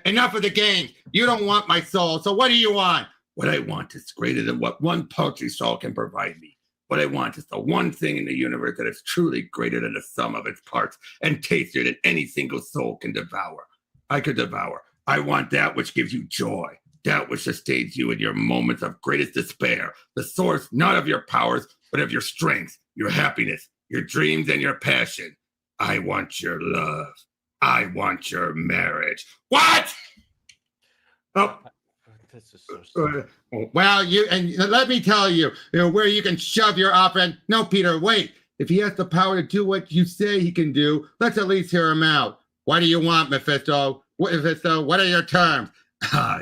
Enough of the games. You don't want my soul, so what do you want? What I want is greater than what one paltry soul can provide me. What I want is the one thing in the universe that is truly greater than the sum of its parts and tastier than any single soul can devour. I could devour. I want that which gives you joy, that which sustains you in your moments of greatest despair, the source not of your powers, but of your strength, your happiness, your dreams, and your passion. I want your love. I want your marriage. What? Oh. This is so stupid. Well, let me tell you, where you can shove your offhand. No, Peter, wait. If he has the power to do what you say he can do, let's at least hear him out. What do you want, Mephisto? What are your terms?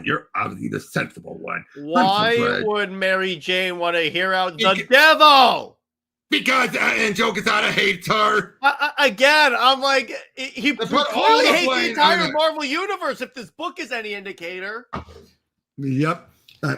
You're obviously the sensible one. Why would Mary Jane want to hear out the devil? Because Angel Casada hates her. Again, I'm like, he clearly hates the entire Marvel universe if this book is any indicator. Yep.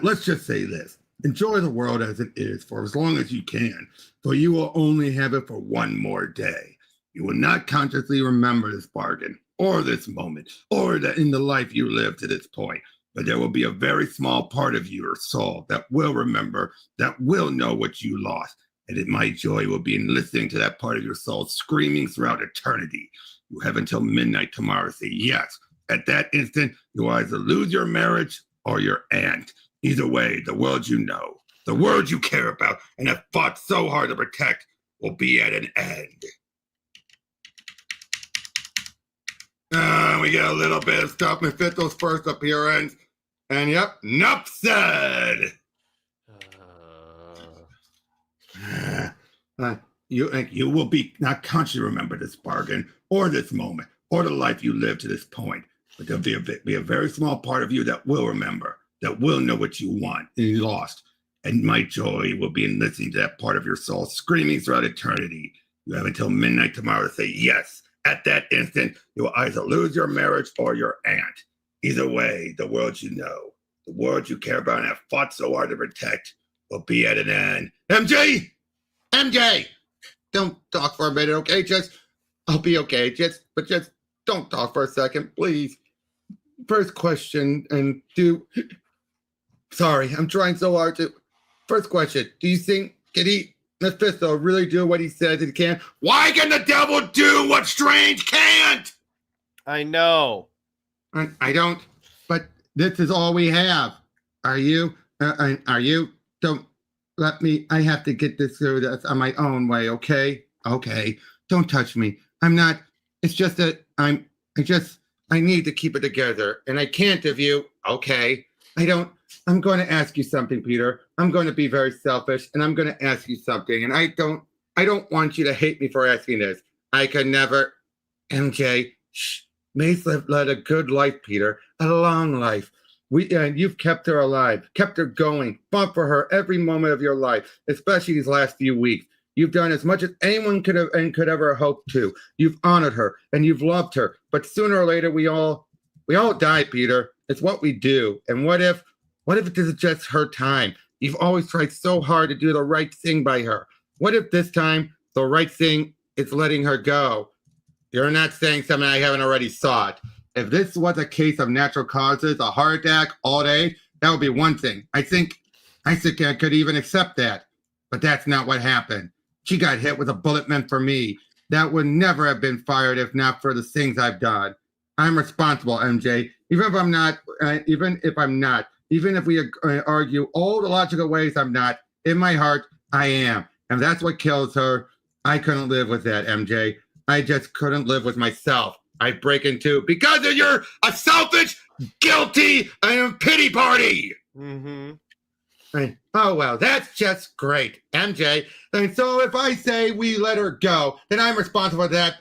Let's just say this. Enjoy the world as it is for as long as you can, for you will only have it for one more day. You will not consciously remember this bargain, or this moment, or in the life you lived to this point. But there will be a very small part of your soul that will remember, that will know what you lost. And my joy will be in listening to that part of your soul screaming throughout eternity. You have until midnight tomorrow to say yes. At that instant, you will either lose your marriage or your aunt. Either way, the world you know, the world you care about, and have fought so hard to protect will be at an end. We get a little bit of stuff. Mephisto's first appearance. And yep, enough said. You will be not consciously remember this bargain, or this moment, or the life you lived to this point. But there'll be a very small part of you that will remember, that will know what you want and you lost. And my joy will be in listening to that part of your soul screaming throughout eternity. You have until midnight tomorrow to say yes. At that instant, you will either lose your marriage or your aunt. Either way, the world you know, the world you care about and have fought so hard to protect will be at an end. MJ, don't talk for a minute, okay? I'll be okay. Just don't talk for a second, please. First question, sorry, I'm trying so hard to. First question, do you think, can Mephisto really do what he says he can? Why can the devil do what Strange can't? I know. I don't, but this is all we have. Are you? Don't let me, I have to get this through this on my own way, okay? Okay, don't touch me. I'm not, it's just that I need to keep it together, and I can't if you, okay? I'm going to ask you something, Peter. I'm going to be very selfish, and I'm going to ask you something. And I don't want you to hate me for asking this. I could never, MJ, shh. May's led a good life, Peter, a long life. You've kept her alive, kept her going, fought for her every moment of your life, especially these last few weeks. You've done as much as anyone could have and could ever hope to. You've honored her and you've loved her. But sooner or later, we all die, Peter. It's what we do. And what if this is just her time? You've always tried so hard to do the right thing by her. What if this time the right thing is letting her go? You're not saying something I haven't already thought. If this was a case of natural causes, a heart attack, old age, that would be one thing. I think I could even accept that. But that's not what happened. She got hit with a bullet meant for me. That would never have been fired if not for the things I've done. I'm responsible, MJ. Even if we argue all the logical ways, I'm not. In my heart, I am. And that's what kills her. I couldn't live with that, MJ. I just couldn't live with myself. I break into because of you're a selfish, guilty, and pity party. Mm-hmm. Oh, well, that's just great, MJ. And so if I say we let her go, then I'm responsible for that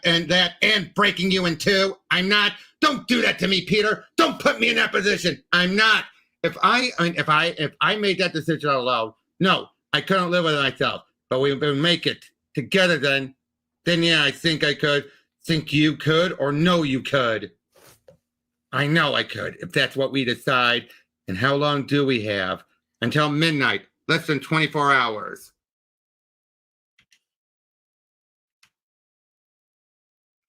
and breaking you in two. I'm not. Don't do that to me, Peter. Don't put me in that position. I'm not. If I made that decision alone, no, I couldn't live with myself. But we make it together then yeah, I think I could. Think you could, or no, you could. I know I could, if that's what we decide. And how long do we have? Until midnight, less than 24 hours.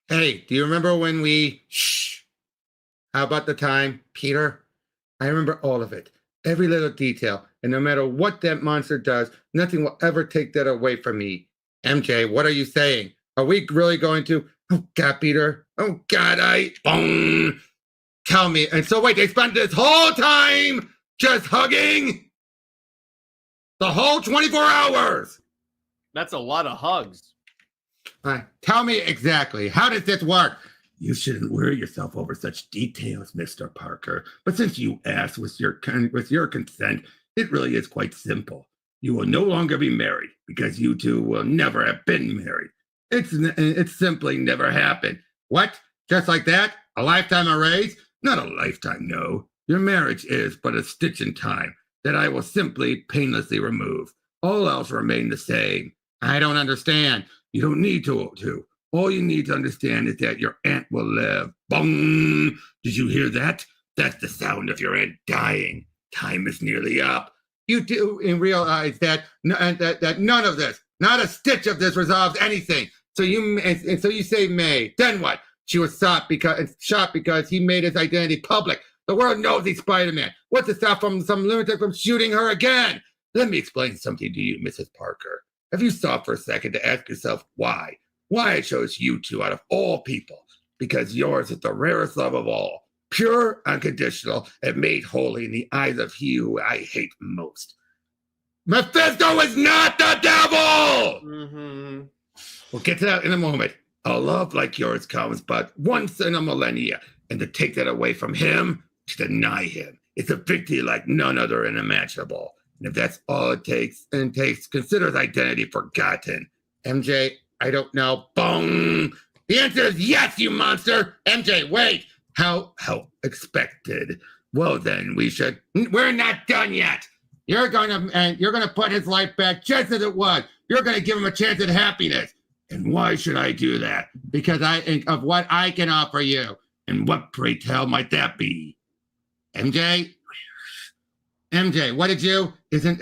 Hey, do you remember when shh. How about the time, Peter? I remember all of it, every little detail. And no matter what that monster does, nothing will ever take that away from me. MJ, what are you saying? Are we really going to? Oh, God, Peter. Oh, God, boom. Tell me. And so, wait, they spent this whole time just hugging? The whole 24 hours? That's a lot of hugs. Tell me exactly. How does this work? You shouldn't worry yourself over such details, Mr. Parker. But since you asked with your consent, it really is quite simple. You will no longer be married because you two will never have been married. It's simply never happened. What? Just like that? A lifetime erase? Not a lifetime, no. Your marriage is but a stitch in time that I will simply painlessly remove. All else remain the same. I don't understand. You don't need to. All you need to understand is that your aunt will live. Boom! Did you hear that? That's the sound of your aunt dying. Time is nearly up. You do realize that none of this, not a stitch of this resolves anything. So you say May. Then what? She was shot because he made his identity public. The world knows he's Spider-Man. What's to stop some lunatic from shooting her again? Let me explain something to you, Mrs. Parker. Have you stopped for a second to ask yourself why? Why I chose you two out of all people? Because yours is the rarest love of all. Pure, unconditional, and made holy in the eyes of he who I hate most. Mephisto is not the devil! Mm-hmm. We'll get to that in a moment. A love like yours comes but once in a millennia, and to take that away from him, to deny him, it's a victory like none other unimaginable. And if that's all it takes, consider his identity forgotten. MJ, I don't know. Boom! The answer is yes, you monster! MJ, wait! How expected. Well then, we're not done yet. You're gonna put his life back just as it was. You're gonna give him a chance at happiness. And why should I do that? Because of what I can offer you. And what, pray tell, might that be? MJ, what did you? Isn't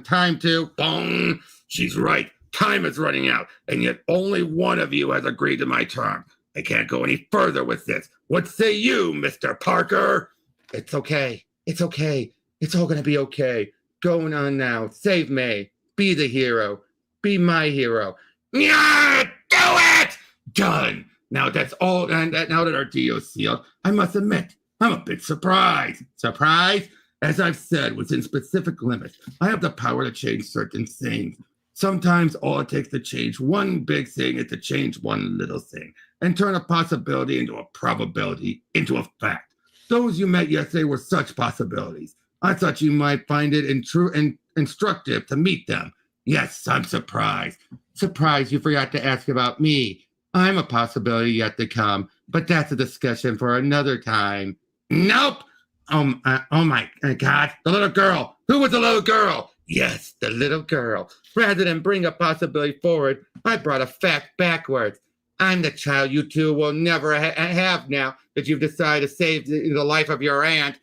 time to? Boom! She's right. Time is running out, and yet only one of you has agreed to my term. I can't go any further with this. What say you, Mr. Parker? It's okay. It's okay. It's all gonna be okay. Going on now. Save May. Be the hero. Be my hero. Yeah, do it! Done. Now that's all. And now that our deal is sealed, I must admit, I'm a bit surprised. Surprised? As I've said, within specific limits, I have the power to change certain things. Sometimes all it takes to change one big thing is to change one little thing and turn a possibility into a probability, into a fact. Those you met yesterday were such possibilities. I thought you might find it instructive to meet them. Yes, I'm surprised. Surprised you forgot to ask about me. I'm a possibility yet to come, but that's a discussion for another time. Nope. Oh my God, the little girl. Who was the little girl? Yes, the little girl. Rather than bring a possibility forward, I brought a fact backwards. I'm the child you two will never have now that you've decided to save the life of your aunt.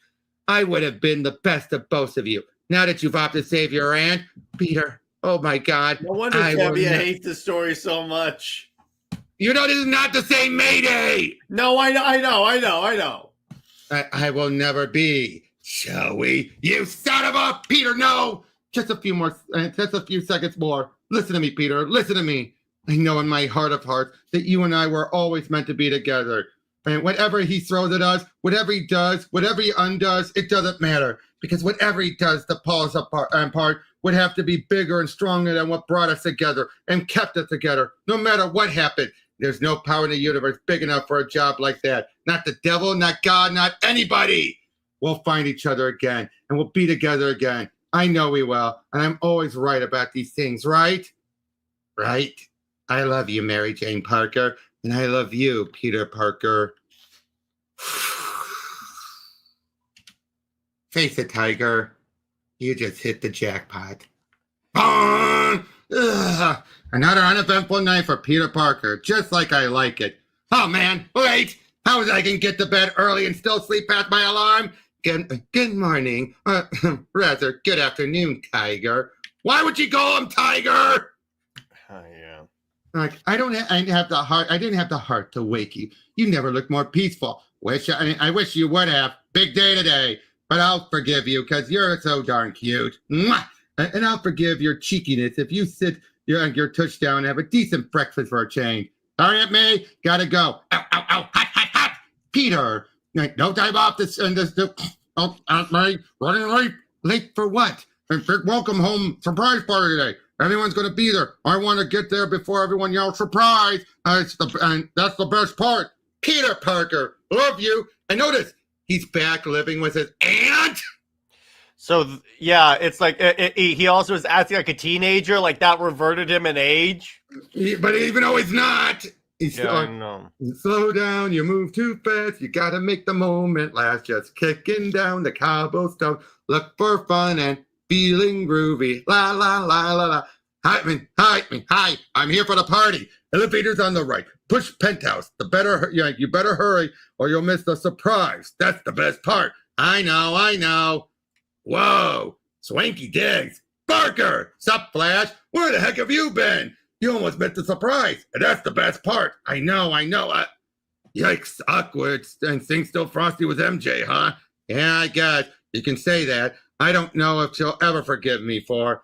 I would have been the best of both of you. Now that you've opted to save your aunt, Peter, oh my God. No wonder Debbie hates this story so much. You know, this is not the same Mayday. No, I know. I will never be. Shall we? You son of a Peter, no! Just a few seconds more. Listen to me, Peter. Listen to me. I know in my heart of hearts that you and I were always meant to be together. And whatever he throws at us, whatever he does, whatever he undoes, it doesn't matter. Because whatever he does to pull us apart would have to be bigger and stronger than what brought us together and kept us together, no matter what happened. There's no power in the universe big enough for a job like that. Not the devil, not God, not anybody. We'll find each other again, and we'll be together again. I know we will, and I'm always right about these things, right? Right? I love you, Mary Jane Parker, and I love you, Peter Parker. Face it, Tiger. You just hit the jackpot. Another uneventful night for Peter Parker, just like I like it. Oh, man, wait. How is I can get to bed early and still sleep past my alarm? Good morning. Rather, good afternoon, Tiger. Why would you call him Tiger? Yeah. Like, I didn't have the heart to wake you. You never looked more peaceful. I wish you would have. Big day today. But I'll forgive you because you're so darn cute. Mwah! And I'll forgive your cheekiness if you sit your tush down and have a decent breakfast for a change. Sorry, Aunt May. Gotta go. Ow, ow, ow. Hot, hot, hot. Peter. No time off this. Oh, Aunt May. Running late for what? Big welcome home surprise party today. Everyone's going to be there. I want to get there before everyone yells surprise. And that's the best part. Peter Parker, love you. And notice, he's back living with his aunt. So, yeah, it's like he also is acting like a teenager. Like that reverted him in age. But even though he's not, I know. Slow down, you move too fast. You got to make the moment last. Just kicking down the cobblestone. Look for fun and feeling groovy. La, la, la, la, la. Hi, I'm here for the party. Elevator's on the right. Push penthouse. You better hurry or you'll miss the surprise. That's the best part. I know. Whoa, swanky digs. Barker, sup, Flash? Where the heck have you been? You almost missed the surprise, and that's the best part. I know. Yikes, awkward, and things still frosty with MJ, huh? Yeah, I guess. You can say that. I don't know if she'll ever forgive me for...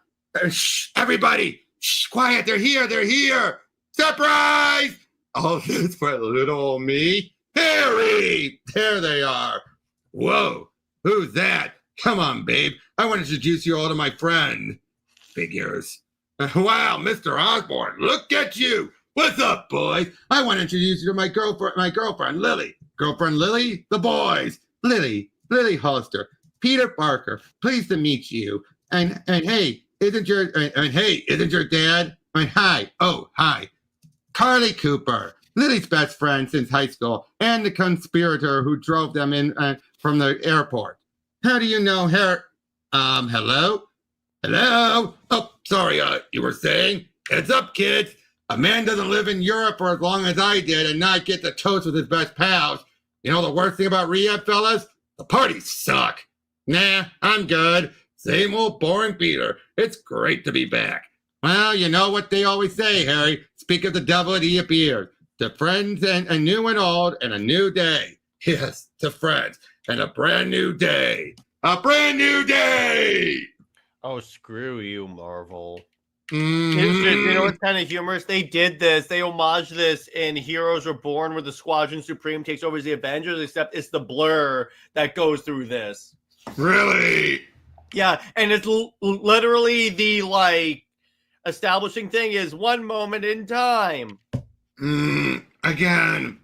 Shh, everybody! Shh, quiet, they're here! Surprise! All this for little old me? Harry! There they are. Whoa, who's that? Come on, babe. I want to introduce you all to my friend. Figures. Wow, Mr. Osborne, look at you. What's up, boys? I want to introduce you to my girlfriend, Lily. Girlfriend Lily, the boys. Lily Hollister. Peter Parker, pleased to meet you. And hey, isn't your dad? Hi. Carly Cooper, Lily's best friend since high school, and the conspirator who drove them in from the airport. How do you know her? Hello? Oh, sorry, you were saying? Heads up, kids. A man doesn't live in Europe for as long as I did and not get to toast with his best pals. You know the worst thing about rehab, fellas? The parties suck. Nah, I'm good. Same old boring Peter. It's great to be back. Well, you know what they always say, Harry. Speak of the devil and he appears. To friends and new and old and a new day. Yes, to friends and a brand new day. A brand new day! Oh, screw you, Marvel. Mm-hmm. You know what's kind of humorous? They did this. They homage this in Heroes Reborn where the Squadron Supreme takes over as the Avengers, except it's the Blur that goes through this. Really? Yeah, and it's literally the, establishing thing is one moment in time. Again.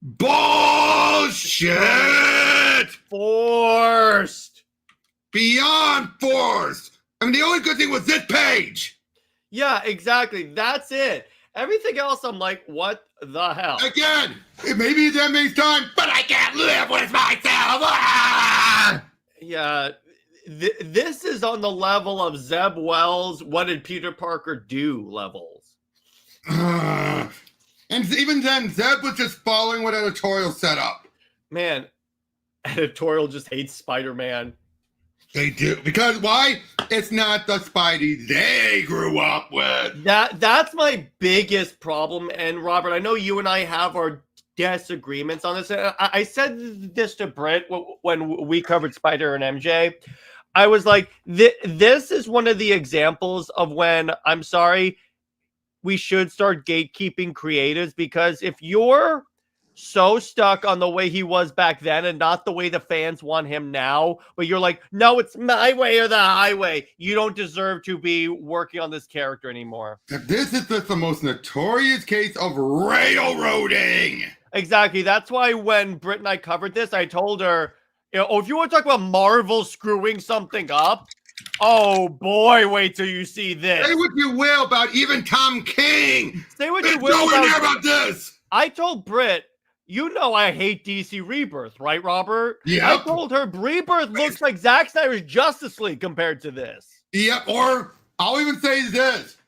Bullshit! it. Forced. Beyond forced. I mean, the only good thing was this page. Yeah, exactly. That's it. Everything else, I'm like, what the hell? Again, maybe that makes time, but I can't live with myself. Ah! Yeah, this is on the level of Zeb Wells, what did Peter Parker do levels. And even then, Zeb was just following what editorial set up. Man, editorial just hates Spider-Man. They do. Because why? It's not the Spidey they grew up with. That's my biggest problem. And Robert, I know you and I have our disagreements on this. I said this to Britt when we covered Spider and MJ. I was like, this is one of the examples of when, I'm sorry, we should start gatekeeping creatives, because if you're so stuck on the way he was back then and not the way the fans want him now, but you're like, no, it's my way or the highway, you don't deserve to be working on this character anymore. This is just the most notorious case of railroading. Exactly. That's why when Britt and I covered this, I told her, if you want to talk about Marvel screwing something up, oh boy, wait till you see this. Say what you will about even Tom King. Say what you will about this. I told Britt, you know I hate DC Rebirth, right, Robert? Yep. I told her Rebirth looks like Zack Snyder's Justice League compared to this. Yep, or I'll even say this.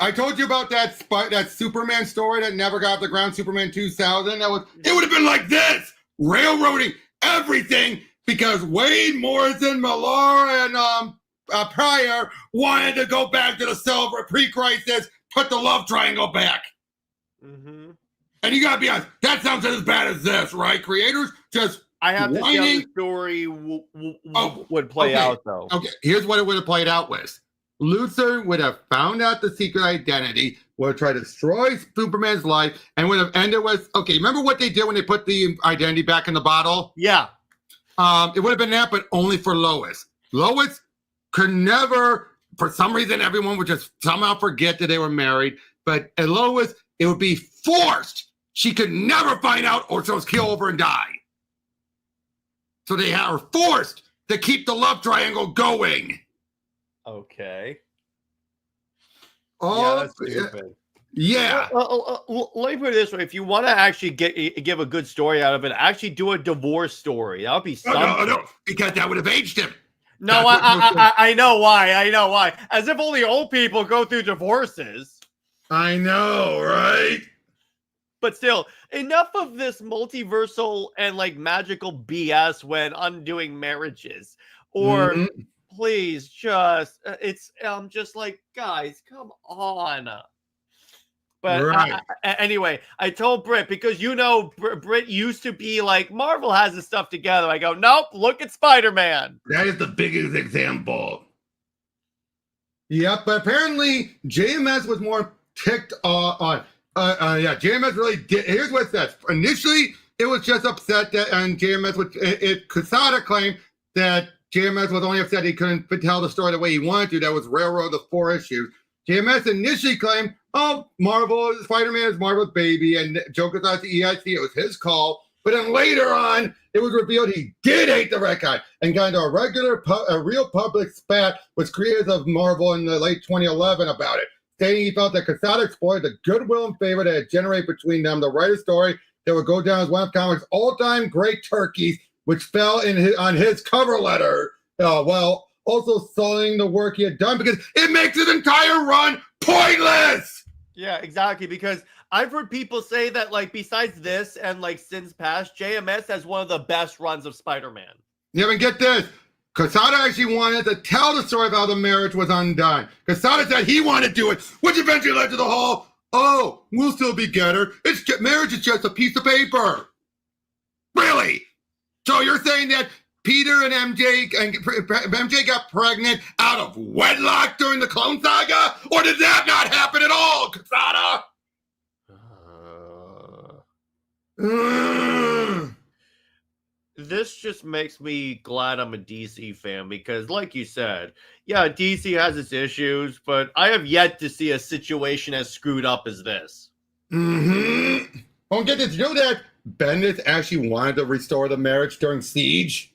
I told you about that Superman story that never got off the ground, Superman 2000. It would have been like this, railroading everything, because Wade, Morrison, Millar, and Pryor wanted to go back to the silver pre-crisis, put the love triangle back. Mm-hmm. And you gotta be honest, that sounds as bad as this, right? Creators just I have to see how whining. the story would play out, though. Okay, here's what it would have played out with. Luthor would have found out the secret identity, would have tried to destroy Superman's life, and would have ended with, okay, remember what they did when they put the identity back in the bottle? Yeah. It would have been that, but only for Lois. Lois could never, for some reason, everyone would just somehow forget that they were married, but Lois, it would be forced. She could never find out, or she'll kill over and die. So they are forced to keep the love triangle going. Okay. Oh, yeah, that's stupid. Yeah. Let me put it this way. If you want to actually give a good story out of it, actually do a divorce story. That would be something. No, because that would have aged him. No, I know why. I know why. As if only old people go through divorces. I know, right? But still, enough of this multiversal and like magical BS when undoing marriages. Or please just, it's just like, guys, come on. But right. Anyway, I told Britt, because Britt used to be like, Marvel has this stuff together. I go, nope, look at Spider-Man. That is the biggest example. Yep, but apparently JMS was more ticked on. JMS really did. Here's what it says. Initially, it was just upset that, and JMS, Quesada claimed that JMS was only upset he couldn't tell the story the way he wanted to. That was railroad the 4 issues. JMS initially claimed, Spider-Man is Marvel's baby, and Joker thought the EIC, it was his call. But then later on, it was revealed he did hate the record and got into a real public spat with creators of Marvel in the late 2011 about it, stating he felt that Quesada exploited the goodwill and favor that had generated between them to write a story that would go down as one of comics' all-time great turkeys, which fell on his cover letter, while also selling the work he had done, because it makes his entire run pointless. Yeah, exactly. Because I've heard people say that, like, besides this and like Sins Past, JMS has one of the best runs of Spider-Man. Yeah, but get this. Quesada actually wanted to tell the story of how the marriage was undone. Quesada said he wanted to do it, which eventually led to the whole, we'll still be together. Marriage is just a piece of paper. Really? So you're saying that Peter and MJ got pregnant out of wedlock during the Clone Saga? Or did that not happen at all, Quesada? This just makes me glad I'm a DC fan, because like you said, yeah, DC has its issues, but I have yet to see a situation as screwed up as this. Don't get this. You know that Bendis actually wanted to restore the marriage during Siege?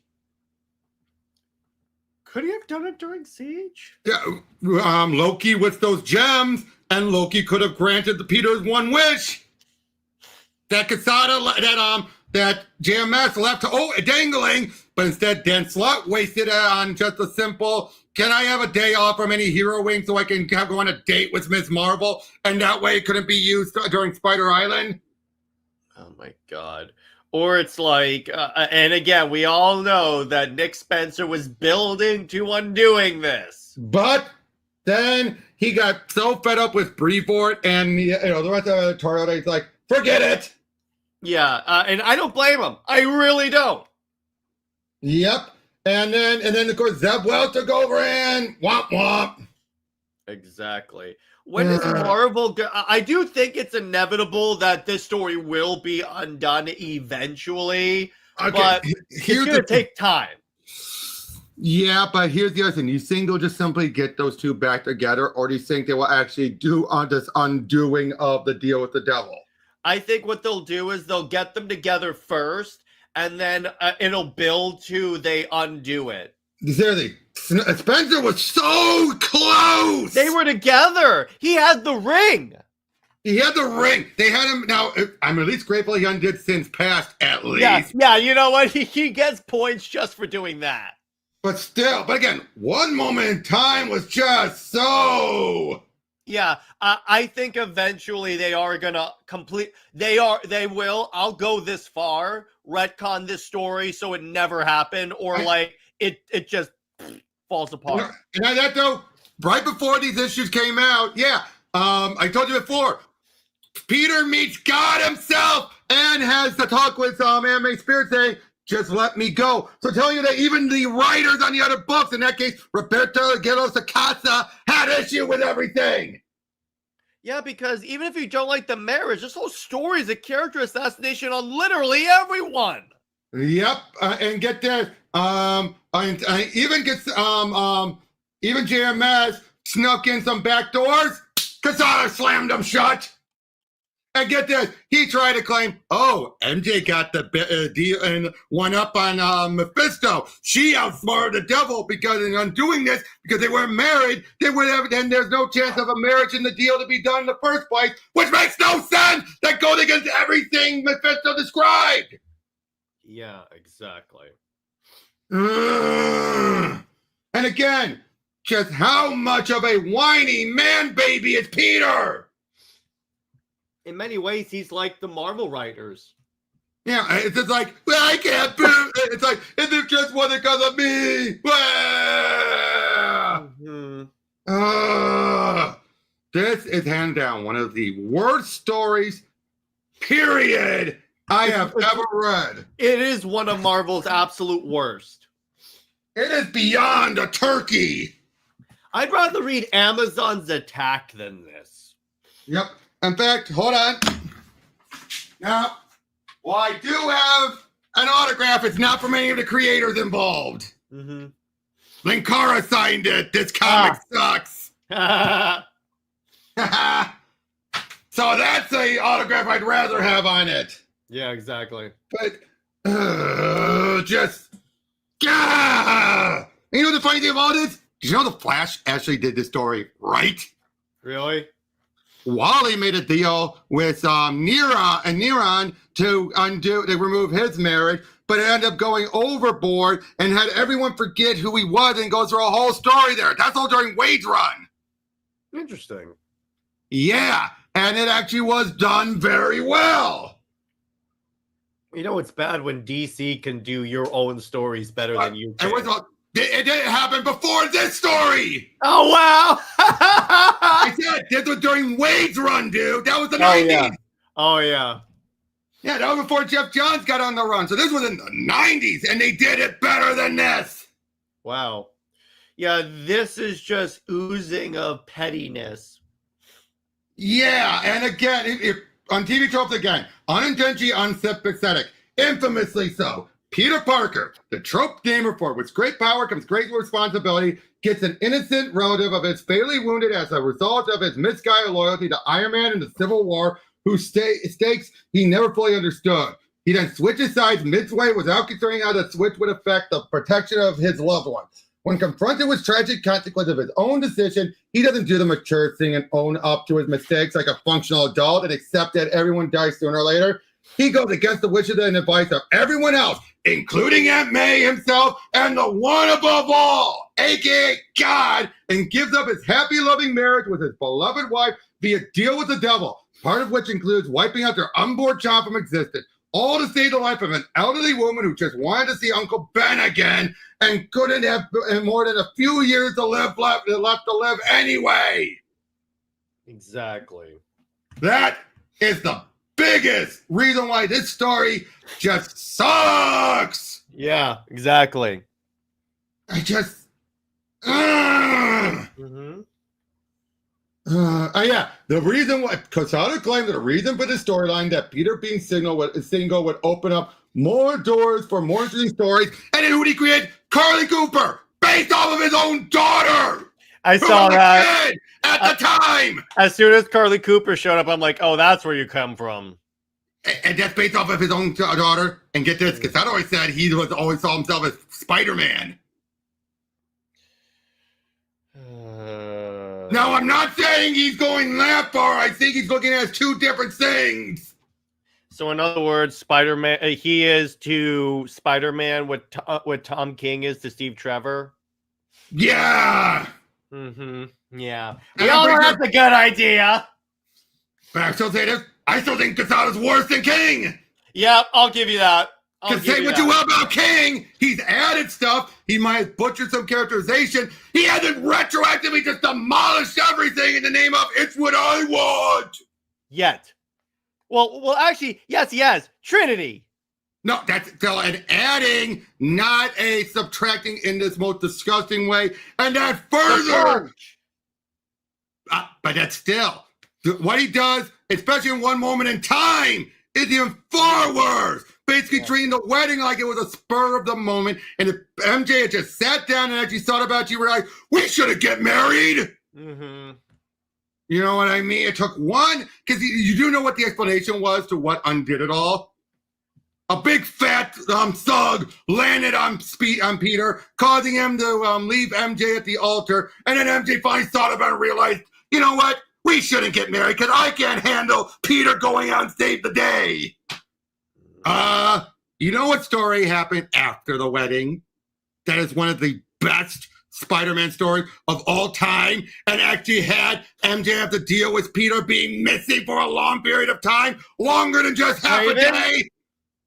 Could he have done it during Siege? Yeah, Loki with those gems, and Loki could have granted the Peter's one wish. That Casada, that JMS left dangling, but instead Dan Slott wasted it on just a simple, can I have a day off from any heroing so I can go on a date with Ms. Marvel? And that way it couldn't be used during Spider Island? Oh my God. Or it's like, and again, we all know that Nick Spencer was building to undoing this. But then he got so fed up with Brevoort and the rest of the Toyota, he's like, forget it. Yeah, and I don't blame him. I really don't. Yep. And then of course Zeb Wells took over and womp womp. Exactly. When is Marvel I do think it's inevitable that this story will be undone eventually, but it's going to take time. Yeah, but here's the other thing. Do you think they'll just simply get those two back together, or do you think they will actually do this undoing of the deal with the devil? I think what they'll do is they'll get them together first, and then it'll build to they undo it. Seriously, Spencer was so close. They were together. He had the ring. He had the ring. They had him. Now, I'm at least grateful he undid Sins Past, at least. Yeah, you know what? He gets points just for doing that. But still, but again, one moment in time was just so... Yeah, I think eventually they are going to they will, I'll go this far, retcon this story so it never happened, or it just falls apart. And that though, right before these issues came out, I told you before, Peter meets God himself and has to talk with Anime Spirit saying, just let me go. So telling you that even the writers on the other books, in that case, Roberto Aguirre Sacasa, had issue with everything. Yeah, because even if you don't like the marriage, this whole story is a character assassination on literally everyone. Yep, and get this, even JMS snuck in some back doors. Casada slammed them shut. And get this, he tried to claim, MJ got the deal and one up on Mephisto. She outsmarted the devil because in undoing this, because they weren't married, they would have, then there's no chance of a marriage in the deal to be done in the first place, which makes no sense. That goes against everything Mephisto described. Yeah, exactly. And again, just how much of a whiny man baby is Peter? In many ways, he's like the Marvel writers. Yeah, it's just like, well, I can't do it. It's like, if it just wasn't because of me. This is hands down one of the worst stories, period, I have ever read. It is one of Marvel's absolute worst. It is beyond a turkey. I'd rather read Amazon's Attack than this. Yep. In fact, hold on. Now, while I do have an autograph, it's not from any of the creators involved. Linkara signed it. This comic sucks. So that's a autograph I'd rather have on it. Yeah, exactly. But just you know the funny thing of all this? Did you know the Flash actually did this story right? Really? Wally made a deal with Neron to remove his marriage, but it ended up going overboard and had everyone forget who he was and go through a whole story there. That's all during Wade's run. Interesting. Yeah, and it actually was done very well. You know, it's bad when DC can do your own stories better than you can. It didn't happen before this story. Oh, wow. I said, this was during Wade's run, dude. That was the 90s. Oh, yeah. Yeah, that was before Jeff Johns got on the run. So this was in the 90s, and they did it better than this. Wow. Yeah, this is just oozing of pettiness. Yeah, and again, if on TV tropes again, unintentionally unsympathetic, infamously so. Peter Parker, the trope gamer for with great power comes great responsibility, gets an innocent relative of his fatally wounded as a result of his misguided loyalty to Iron Man in the Civil War, whose stakes he never fully understood. He then switches sides midway without considering how the switch would affect the protection of his loved ones. When confronted with tragic consequences of his own decision, he doesn't do the mature thing and own up to his mistakes like a functional adult and accept that everyone dies sooner or later. He goes against the wishes and advice of everyone else, including Aunt May himself and the one above all, aka God, and gives up his happy, loving marriage with his beloved wife via deal with the devil, part of which includes wiping out their unborn child from existence, all to save the life of an elderly woman who just wanted to see Uncle Ben again and couldn't have more than a few years to live left to live anyway. Exactly. That is the biggest reason why this story just sucks. Yeah, exactly. I just. The reason why Casada claimed that the reason for the storyline that Peter being single would open up more doors for more interesting stories, and then who did he create? Carly Cooper, based off of his own daughter. I saw that at the time. As soon as Carly Cooper showed up, I'm like, oh, that's where you come from. And that's based off of his own daughter. And get this, Casada always said he always saw himself as Spider-Man. Now, I'm not saying he's going that far. I think he's looking at two different things. So, in other words, Spider-Man, he is to Spider-Man what Tom King is to Steve Trevor. Yeah. Yeah. We all know that's a good idea. But I still say this. I still think Casada's worse than King. Yep, I'll give you that. Because say what you will about King, he's added stuff. He might have butchered some characterization. He hasn't retroactively just demolished everything in the name of it's what I want. Yet. Well, actually, yes, he has. Trinity. No, that's still an adding, not a subtracting in this most disgusting way. And that further. But that's still. What he does, especially in one moment in time, is even far worse. Basically treating the wedding like it was a spur of the moment. And if MJ had just sat down and actually thought about it, you realize we shouldn't get married. You know what I mean? It took one, because you do know what the explanation was to what undid it all. A big fat thug landed on Peter, causing him to leave MJ at the altar. And then MJ finally thought about it and realized, you know what? We shouldn't get married because I can't handle Peter going on save the day. You know what story happened after the wedding? That is one of the best Spider-Man stories of all time, and actually had MJ have to deal with Peter being missing for a long period of time, longer than just half a day.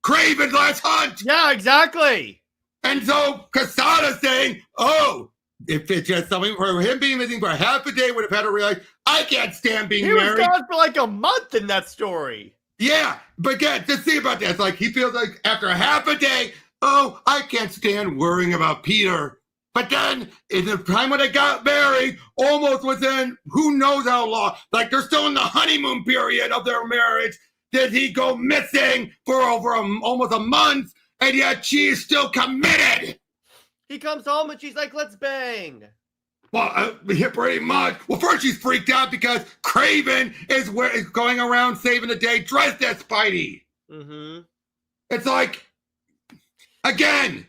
Craven's Last Hunt. Yeah, exactly. And so Casada's saying, oh, if it's just something for him being missing for half a day, would have had to realize I can't stand being married. He was gone for like a month in that story. Yeah, but again, just see about that. It's like he feels like after half a day, oh, I can't stand worrying about Peter. But then, in the time when they got married, almost within who knows how long, like they're still in the honeymoon period of their marriage, did he go missing for over almost a month, and yet she's still committed. He comes home and she's like, let's bang. Well, pretty much. Well, first she's freaked out because Craven is going around saving the day dressed as Spidey. It's like, again,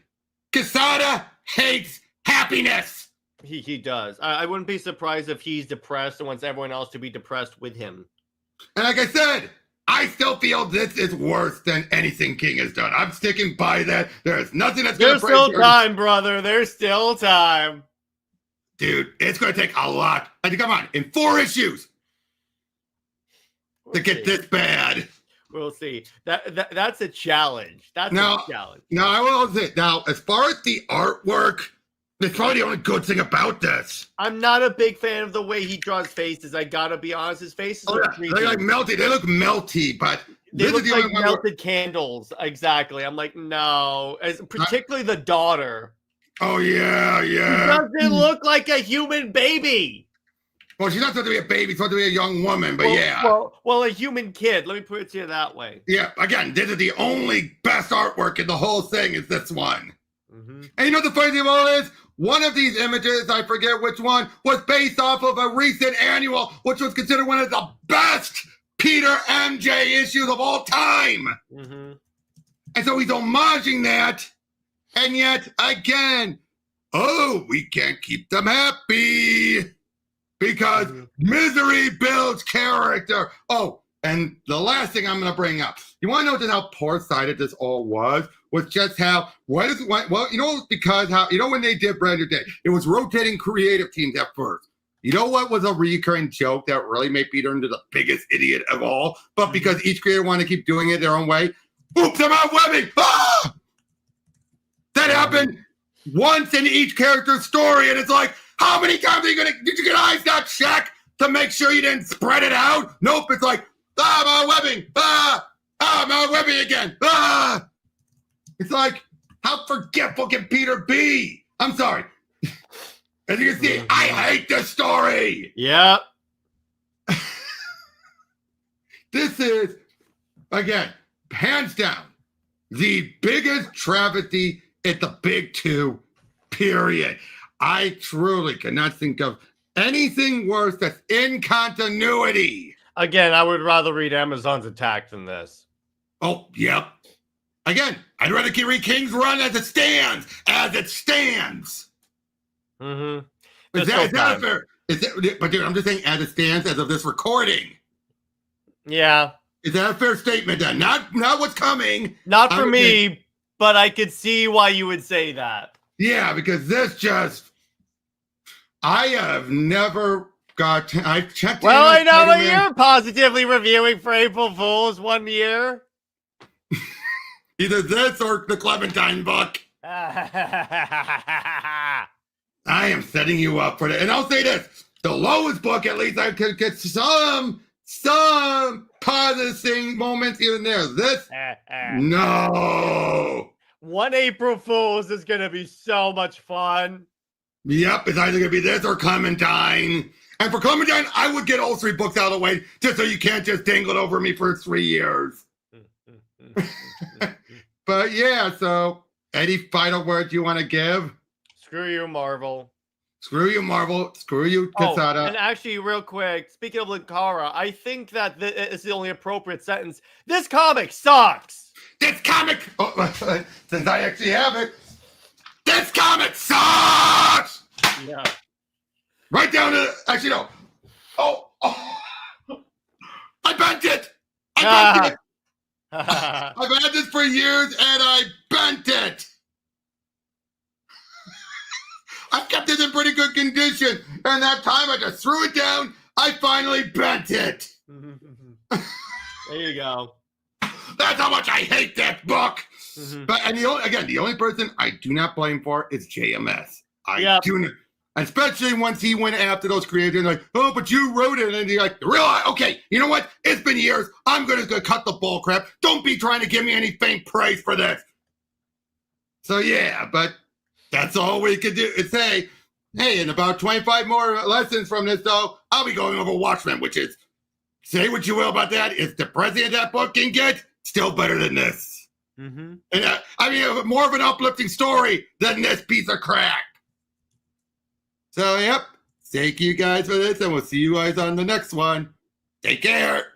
Casada hates happiness. He does. I wouldn't be surprised if he's depressed and wants everyone else to be depressed with him. And like I said, I still feel this is worse than anything King has done. I'm sticking by that. There's nothing that's going to There's still time, brother. There's still time. Dude, it's going to take a lot. I mean, come on, in 4 issues to get this bad. We'll see. That's a challenge. That's a challenge. No, I will say. Now, as far as the artwork, it's probably the only good thing about this. I'm not a big fan of the way he draws faces. I gotta be honest. His faces are creepy. They're like melty. They look melty, but they look like melted candles. Exactly. I'm like, no. Particularly the daughter. Oh, yeah. She doesn't look like a human baby. Well, she's not supposed to be a baby. She's supposed to be a young woman, but Well, a human kid. Let me put it to you that way. Yeah, again, this is the only best artwork in the whole thing is this one. And you know the funny thing about it is? One of these images, I forget which one, was based off of a recent annual, which was considered one of the best Peter MJ issues of all time. And so he's homaging that. And yet, again, oh, we can't keep them happy because misery builds character. Oh, and the last thing I'm going to bring up, you want to know just how poor-sighted this all was just how, well, because how, when they did Brand New Day, it was rotating creative teams at first. You know what was a recurring joke that really made Peter into the biggest idiot of all? But because each creator wanted to keep doing it their own way, oops, I'm out webbing. Ah! That happened once in each character's story, and it's like, how many times are you did you get eyes not check to make sure you didn't spread it out? Nope, it's like, I'm out webbing. I'm out webbing again. It's like, how forgetful can Peter be? I'm sorry. As you can see, I hate this story. Yep. This is, again, hands down, the biggest travesty at the big two, period. I truly cannot think of anything worse that's in continuity. Again, I would rather read Amazon's Attack than this. Oh, yep. Again, I'd rather read King's Run as it stands. As it stands. Mm-hmm. Is that fair? But dude, I'm just saying as it stands as of this recording. Yeah. Is that a fair statement then? Not what's coming. Not for me, but I could see why you would say that. Yeah, because this just, I have never got, I've checked. Well, I know what you're positively reviewing for April Fools 1 year. Either this or the Clementine book. I am setting you up for that. And I'll say this, the lowest book, at least I could get some positive moments here and there. This, no. One April Fools is going to be so much fun. Yep, it's either going to be this or Clementine. And for Clementine, I would get all 3 books out of the way just so you can't just dangle it over me for 3 years. But yeah, so any final words you want to give? Screw you, Marvel. Screw you, Marvel. Screw you, Casada. Oh, and actually, real quick, speaking of Linkara, I think that is the only appropriate sentence. This comic sucks. This comic, since I actually have it, this comic sucks. Yeah. Right down to, actually, no. Oh. I bent it. I bent it. I've had this for years and I bent it. I've kept it in pretty good condition. And that time I just threw it down. I finally bent it. There you go. That's how much I hate that book. But and the only person I do not blame for is JMS. I do not, especially once he went after those creators, like, oh, but you wrote it, and you're like, really? Okay, you know what? It's been years. I'm gonna cut the bull crap. Don't be trying to give me any faint praise for this. So yeah, but that's all we could do is say, hey, in about 25 more lessons from this, though, I'll be going over Watchmen, which is, say what you will about that, it's depressing as that book can get, still better than this. And I mean, more of an uplifting story than this piece of crap. So, yep. Thank you guys for this, and we'll see you guys on the next one. Take care.